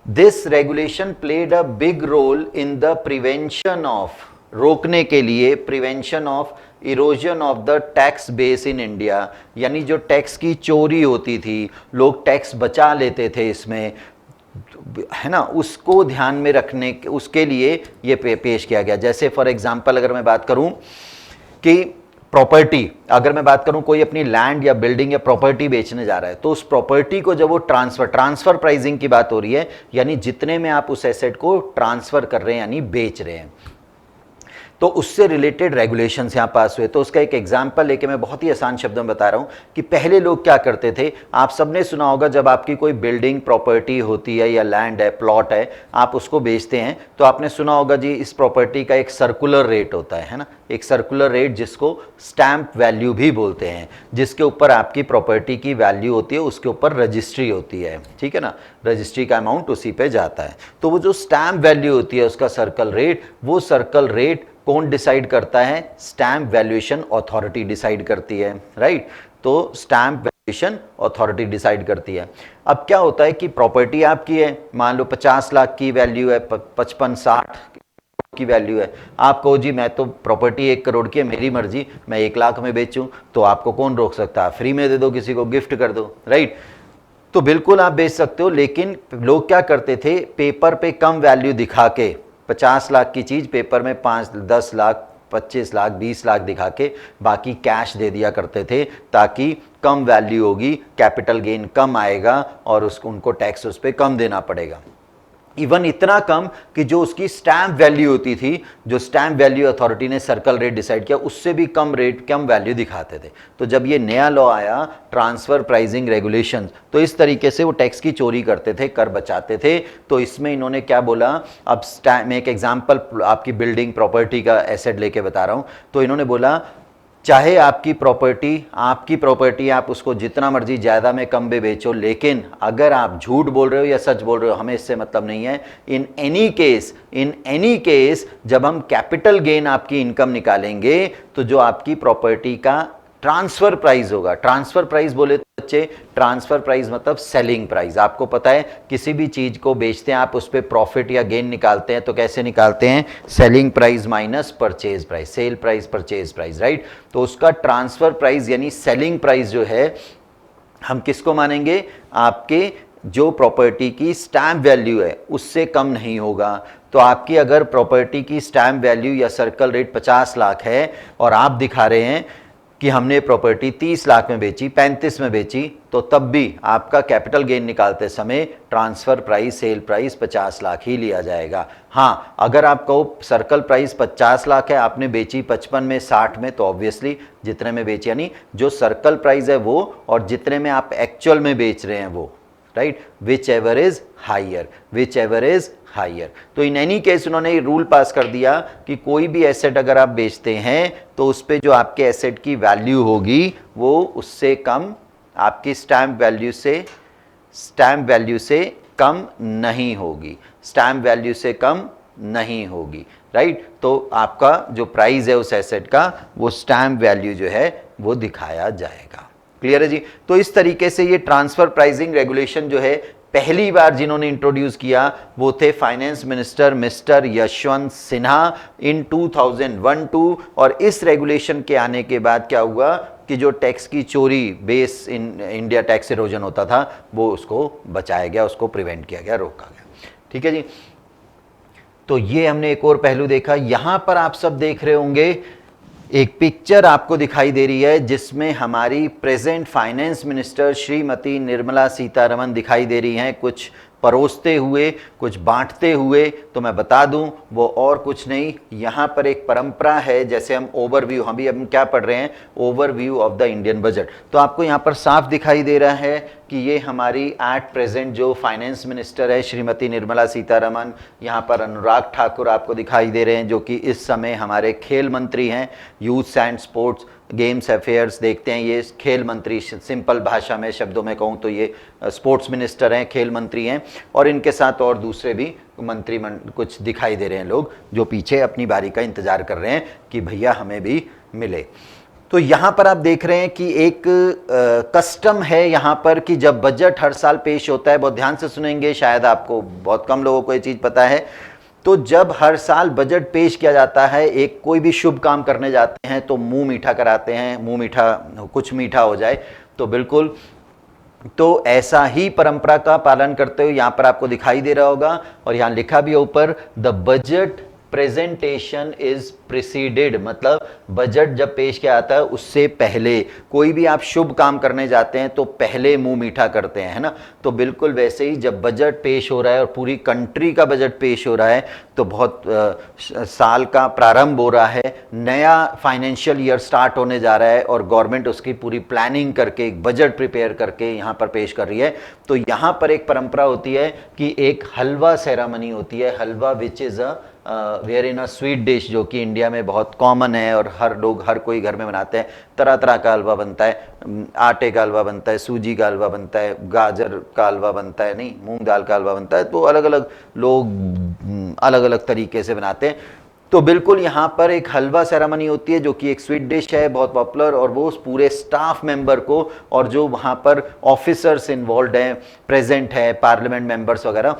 This regulation played a big role in the prevention of, रोकने के लिए, prevention of erosion of the tax base in India, यानी जो टैक्स की चोरी होती थी, लोग टैक्स बचा लेते थे इसमें, है ना, उसको ध्यान में रखने, उसके लिए ये पेश किया गया। जैसे फॉर एग्जांपल अगर मैं बात करूं कि प्रॉपर्टी, अगर मैं बात करूं कोई अपनी लैंड या बिल्डिंग या प्रॉपर्टी बेचने जा रहा है, तो उस प्रॉपर्टी को जब वो ट्रांसफर प्राइसिंग की बात हो रही है, यानी जितने में आप उस एसेट को ट्रांसफर कर रहे हैं, यानी बेच रहे हैं, तो उससे रिलेटेड रेगुलेशंस यहाँ पास हुए। तो उसका एक एग्जांपल लेके मैं बहुत ही आसान शब्दों में बता रहा हूँ कि पहले लोग क्या करते थे। आप सबने सुना होगा, जब आपकी कोई बिल्डिंग, प्रॉपर्टी होती है या लैंड है, प्लॉट है, आप उसको बेचते हैं, तो आपने सुना होगा जी इस प्रॉपर्टी का एक सर्कुलर रेट होता है ना, एक सर्कुलर रेट जिसको स्टैंप वैल्यू भी बोलते हैं, जिसके ऊपर आपकी प्रॉपर्टी की वैल्यू होती है, उसके ऊपर रजिस्ट्री होती है, ठीक है ना, रजिस्ट्री का अमाउंट उसी पे जाता है। तो वो जो स्टैंप वैल्यू होती है उसका सर्कल रेट, वो सर्कल रेट कौन डिसाइड करता है? स्टैंप वैल्यूएशन अथॉरिटी डिसाइड करती है, राइट। तो स्टैंप वैल्यूएशन अथॉरिटी डिसाइड करती है। अब क्या होता है कि प्रॉपर्टी आपकी है, मान लो 50 लाख की वैल्यू है, 55-60 की वैल्यू है, आप कहो जी मैं तो प्रॉपर्टी 1 करोड़ की है, मेरी मर्जी, मैं 1 लाख में बेचूं, तो आपको कौन रोक सकता है? फ्री में दे दो, किसी को गिफ्ट कर दो, राइट। तो बिल्कुल आप बेच सकते हो। लेकिन लोग क्या करते थे, पेपर पे कम वैल्यू दिखा के 50 लाख की चीज पेपर में 5-10 लाख 25 लाख 20 लाख दिखा के बाकी कैश दे दिया करते थे, ताकि कम वैल्यू होगी, कैपिटल गेन कम आएगा और उसको उनको टैक्स उस पर कम देना पड़ेगा। इवन इतना कम कि जो उसकी स्टैम्प वैल्यू होती थी, जो स्टैम्प वैल्यू अथॉरिटी ने सर्कल रेट डिसाइड किया, उससे भी कम रेट कम वैल्यू दिखाते थे। तो जब ये नया लॉ आया ट्रांसफर प्राइसिंग रेगुलेशन, तो इस तरीके से वो टैक्स की चोरी करते थे, कर बचाते थे। तो इसमें इन्होंने क्या बोला, अब मैं एक एग्जाम्पल आपकी बिल्डिंग प्रॉपर्टी का एसेट लेके बता रहा हूँ। तो इन्होंने बोला चाहे आपकी प्रॉपर्टी आप उसको जितना मर्जी ज़्यादा में कम में बेचो, लेकिन अगर आप झूठ बोल रहे हो या सच बोल रहे हो, हमें इससे मतलब नहीं है। इन एनी केस जब हम कैपिटल गेन आपकी इनकम निकालेंगे, तो जो आपकी प्रॉपर्टी का ट्रांसफर प्राइस होगा, ट्रांसफर प्राइस बोले तो बच्चे, ट्रांसफर प्राइस मतलब सेलिंग प्राइस। आपको पता है किसी भी चीज को बेचते हैं आप, उस पर प्रॉफिट या गेन निकालते हैं, तो कैसे निकालते हैं, selling price minus purchase price, sale price purchase price, right. तो उसका ट्रांसफर प्राइस यानी सेलिंग प्राइस जो है, हम किसको मानेंगे, आपके जो प्रॉपर्टी की स्टैम्प वैल्यू है उससे कम नहीं होगा। तो आपकी अगर प्रॉपर्टी की स्टैम्प वैल्यू या सर्कल रेट 50 लाख है और आप दिखा रहे हैं कि हमने प्रॉपर्टी 30 लाख में बेची, 35 में बेची, तो तब भी आपका कैपिटल गेन निकालते समय transfer price, sale price 50 lakh ही लिया जाएगा। हाँ, अगर आप कहो सर्कल प्राइस 50 लाख है, आपने बेची 55 में, 60 में, तो ऑब्वियसली जितने में बेची, यानी जो सर्कल प्राइस है वो और जितने में आप एक्चुअल में बेच रहे हैं वो, right, whichever is higher. तो इन एनी केस उन्होंने रूल पास कर दिया कि कोई भी एसेट अगर आप बेचते हैं तो उस पे जो आपके एसेट की वैल्यू होगी वो उससे कम, आपकी स्टैम्प वैल्यू से कम नहीं होगी, स्टैम्प वैल्यू से कम नहीं होगी, राइट। तो आपका जो प्राइस है उस एसेट का, वो स्टैम्प वैल्यू जो है वो दिखाया जाएगा। क्लियर है जी। तो इस तरीके से ये ट्रांसफर प्राइसिंग रेगुलेशन जो है पहली बार जिन्होंने इंट्रोड्यूस किया वो थे finance minister mister Yashwant Sinha in 2001-2। और इस रेगुलेशन के आने के बाद क्या हुआ कि जो टैक्स की चोरी base in India tax erosion होता था वो उसको बचाया गया, उसको प्रिवेंट किया गया, रोका गया। ठीक है जी। तो ये हमने एक और पहलू देखा। यहां पर आप सब देख रहे होंगे एक पिक्चर आपको दिखाई दे रही है जिसमें हमारी present finance minister Shrimati Nirmala Sitharaman दिखाई दे रही हैं, कुछ परोसते हुए, कुछ बांटते हुए। तो मैं बता दूं वो और कुछ नहीं, यहाँ पर एक परंपरा है, जैसे हम ओवरव्यू, हम क्या पढ़ रहे हैं, overview of the Indian budget. तो आपको यहाँ पर साफ दिखाई दे रहा है कि ये हमारी एट प्रेजेंट जो फाइनेंस मिनिस्टर है श्रीमती निर्मला सीतारमण। यहाँ पर अनुराग ठाकुर आपको दिखाई दे रहे हैं जो कि इस समय हमारे खेल मंत्री हैं, youth and sports games affairs देखते हैं, ये खेल मंत्री, सिंपल भाषा में शब्दों में कहूँ तो ये स्पोर्ट्स मिनिस्टर हैं, खेल मंत्री हैं। और इनके साथ और दूसरे भी मंत्री कुछ दिखाई दे रहे हैं लोग जो पीछे अपनी बारी का इंतजार कर रहे हैं कि भैया हमें भी मिले। तो यहाँ पर आप देख रहे हैं कि एक कस्टम है यहाँ पर कि जब बजट हर साल पेश होता है, बहुत ध्यान से सुनेंगे, शायद आपको, बहुत कम लोगों को ये चीज़ पता है। तो जब हर साल बजट पेश किया जाता है, एक कोई भी शुभ काम करने जाते हैं तो मुंह मीठा कराते हैं, मुंह मीठा, कुछ मीठा हो जाए, तो बिल्कुल तो ऐसा ही परंपरा का पालन करते हुए यहाँ पर आपको दिखाई दे रहा होगा और यहाँ लिखा भी ऊपर, the budget presentation is preceded, मतलब बजट जब पेश किया जाता है उससे पहले, कोई भी आप शुभ काम करने जाते हैं तो पहले मुंह मीठा करते हैं, है ना। तो बिल्कुल वैसे ही जब बजट पेश हो रहा है और पूरी कंट्री का बजट पेश हो रहा है तो बहुत साल का प्रारंभ हो रहा है, नया फाइनेंशियल ईयर स्टार्ट होने जा रहा है और गवर्नमेंट उसकी पूरी प्लानिंग करके एक बजट प्रिपेयर करके यहाँ पर पेश कर रही है। तो यहाँ पर एक परंपरा होती है कि एक हलवा सेरेमनी होती है, halwa which is where in a sweet dish, जो कि इंडिया में बहुत कॉमन है और हर कोई घर में बनाते हैं। तरह तरह का हलवा बनता है, आटे का हलवा बनता है, सूजी का हलवा बनता है, गाजर का हलवा बनता है, नहीं मूंग दाल का हलवा बनता है। तो अलग अलग लोग अलग अलग तरीके से बनाते हैं। तो बिल्कुल यहाँ पर एक हलवा सेरेमनी होती है जो कि एक स्वीट डिश है, बहुत पॉपुलर, और वो उस पूरे स्टाफ मेंबर को और जो वहाँ पर ऑफिसर्स इन्वॉल्व हैं, प्रेजेंट है, पार्लियामेंट मेंबर्स वगैरह,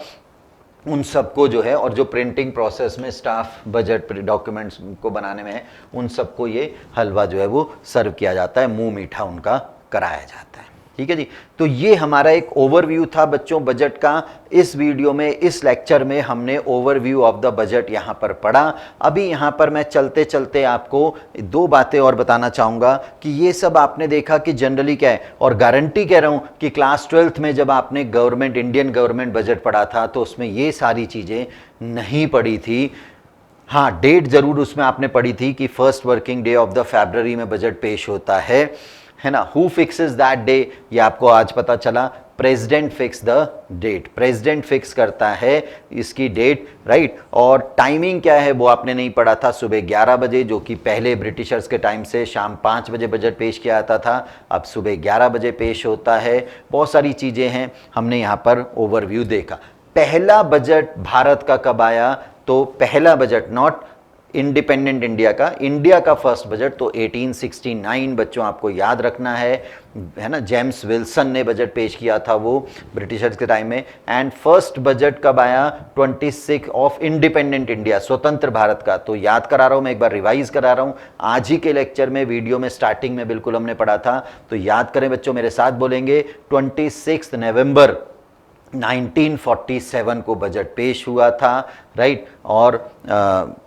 उन सबको जो है, और जो प्रिंटिंग प्रोसेस में स्टाफ बजट डॉक्यूमेंट्स को बनाने में है, उन सबको ये हलवा जो है वो सर्व किया जाता है, मुंह मीठा उनका कराया जाता है। ठीक है जी। तो ये हमारा एक ओवरव्यू था बच्चों बजट का। इस वीडियो में, इस लेक्चर में हमने ओवरव्यू ऑफ द बजट यहां पर पढ़ा। अभी यहां पर मैं चलते चलते आपको दो बातें और बताना चाहूंगा कि ये सब आपने देखा कि जनरली क्या है, और गारंटी कह रहा हूं कि क्लास 12th में जब आपने गवर्नमेंट, इंडियन गवर्नमेंट बजट पढ़ा था तो उसमें ये सारी चीजें नहीं पढ़ी थी। हाँ, डेट जरूर उसमें आपने पढ़ी थी कि first working day of the फरवरी में बजट पेश होता है ना। हु फिक्सेस दैट डे, ये आपको आज पता चला। President fix the date, president fix करता है इसकी डेट, राइट। और टाइमिंग क्या है वो आपने नहीं पढ़ा था, सुबह 11 बजे, जो कि पहले ब्रिटिशर्स के टाइम से शाम 5 बजे बजट पेश किया जाता था, अब सुबह 11 बजे पेश होता है। बहुत सारी चीज़ें हैं, हमने यहाँ पर ओवरव्यू देखा। पहला बजट भारत का कब आया, तो पहला बजट, नॉट इंडिपेंडेंट इंडिया का, इंडिया का फर्स्ट बजट तो 1869 बच्चों आपको याद रखना है ना। जेम्स विल्सन ने बजट पेश किया था वो ब्रिटिशर्स के टाइम में। एंड फर्स्ट बजट कब आया, 26 ऑफ इंडिपेंडेंट इंडिया, स्वतंत्र भारत का। तो याद करा रहा हूं मैं, एक बार रिवाइज करा रहा हूं, आज ही के लेक्चर में, वीडियो में स्टार्टिंग में बिल्कुल हमने पढ़ा था, तो याद करें बच्चों, मेरे साथ बोलेंगे। 26 नवंबर 1947 को बजट पेश हुआ था, राइट। और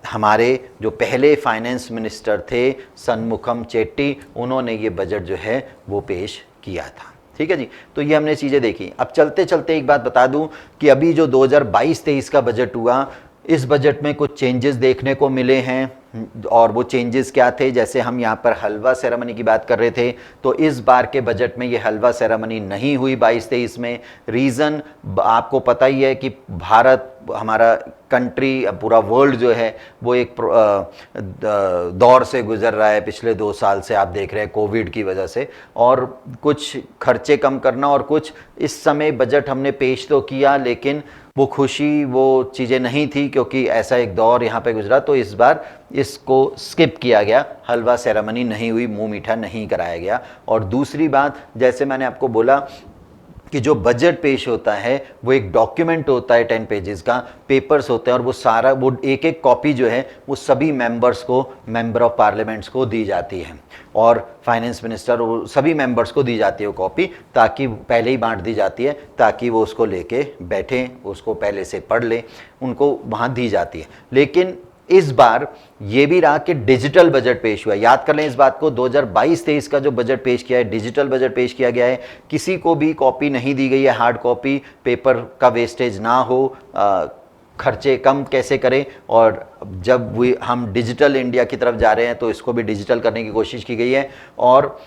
हमारे जो पहले फाइनेंस मिनिस्टर थे सनमुखम चेट्टी, उन्होंने ये बजट जो है वो पेश किया था। ठीक है जी। तो ये हमने चीज़ें देखी। अब चलते चलते एक बात बता दूं कि अभी जो 2022-23 का बजट हुआ, इस बजट में कुछ चेंजेस देखने को मिले हैं। और वो चेंजेस क्या थे, जैसे हम यहाँ पर हलवा सेरेमनी की बात कर रहे थे, तो इस बार के बजट में ये हलवा सेरेमनी नहीं हुई 22-23 में। रीज़न आपको पता ही है कि भारत, हमारा कंट्री, पूरा वर्ल्ड जो है वो एक दौर से गुजर रहा है पिछले 2 साल से, आप देख रहे हैं कोविड की वजह से, और कुछ खर्चे कम करना, और कुछ इस समय बजट हमने पेश तो किया लेकिन वो खुशी, वो चीज़ें नहीं थी, क्योंकि ऐसा एक दौर यहाँ पे गुजरा। तो इस बार इसको स्किप किया गया, हलवा सेरेमनी नहीं हुई, मुंह मीठा नहीं कराया गया। और दूसरी बात, जैसे मैंने आपको बोला कि जो बजट पेश होता है वो एक डॉक्यूमेंट होता है, 10 पेजेस का, पेपर्स होते हैं, और वो सारा, वो एक एक कॉपी जो है वो सभी मेंबर्स को, मेंबर ऑफ पार्लियामेंट्स को दी जाती है, और फाइनेंस मिनिस्टर, वो सभी मेंबर्स को दी जाती है वो कॉपी, ताकि पहले ही बांट दी जाती है, ताकि वो उसको लेके बैठें, उसको पहले से पढ़ लें, उनको वहाँ दी जाती है। लेकिन इस बार ये भी रहा कि डिजिटल बजट पेश हुआ। याद कर लें इस बात को, 2022-23 का जो बजट पेश किया है, डिजिटल बजट पेश किया गया है। किसी को भी कॉपी नहीं दी गई है, हार्ड कॉपी, पेपर का वेस्टेज ना हो, खर्चे कम कैसे करें। और जब हम डिजिटल इंडिया की तरफ जा रहे हैं तो इसको भी डिजिटल करने की कोशिश की गई है, और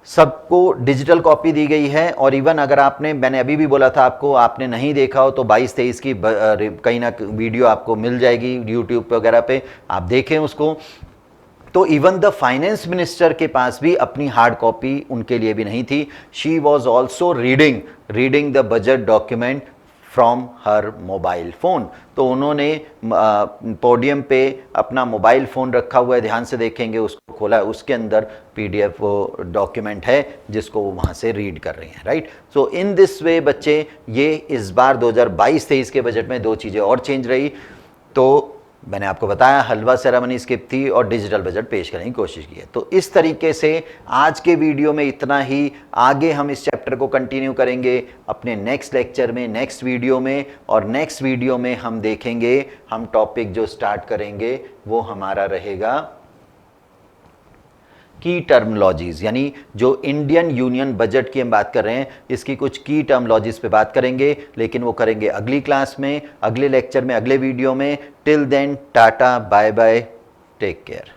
सबको डिजिटल कॉपी दी गई है। और इवन अगर आपने, मैंने अभी भी बोला था आपको, आपने नहीं देखा हो तो 22-23 की कहीं ना वीडियो आपको मिल जाएगी यूट्यूब पे वगैरह पे, आप देखें उसको। तो इवन द फाइनेंस मिनिस्टर के पास भी अपनी हार्ड कॉपी उनके लिए भी नहीं थी। She was also reading the budget document from her mobile phone. तो उन्होंने पोडियम पे अपना मोबाइल फ़ोन रखा हुआ है, ध्यान से देखेंगे, उसको खोला है, उसके अंदर PDF वो डॉक्यूमेंट है जिसको वो वहाँ से रीड कर रहे हैं, right. So in this way बच्चे, ये इस बार 2022-23 के बजट में 2 चीज़ें और चेंज रही। तो मैंने आपको बताया हलवा सेरेमनी स्किप थी, और डिजिटल बजट पेश करने की कोशिश की है। तो इस तरीके से आज के वीडियो में इतना ही। आगे हम इस चैप्टर को कंटिन्यू करेंगे अपने नेक्स्ट लेक्चर में, नेक्स्ट वीडियो में। और नेक्स्ट वीडियो में हम देखेंगे, हम टॉपिक जो स्टार्ट करेंगे वो हमारा रहेगा की टर्मोलॉजीज, यानी जो इंडियन यूनियन बजट की हम बात कर रहे हैं, इसकी कुछ की टर्मोलॉजीज पे बात करेंगे, लेकिन वो करेंगे अगली क्लास में, अगले लेक्चर में, अगले वीडियो में। Till then, tata, bye bye, take care.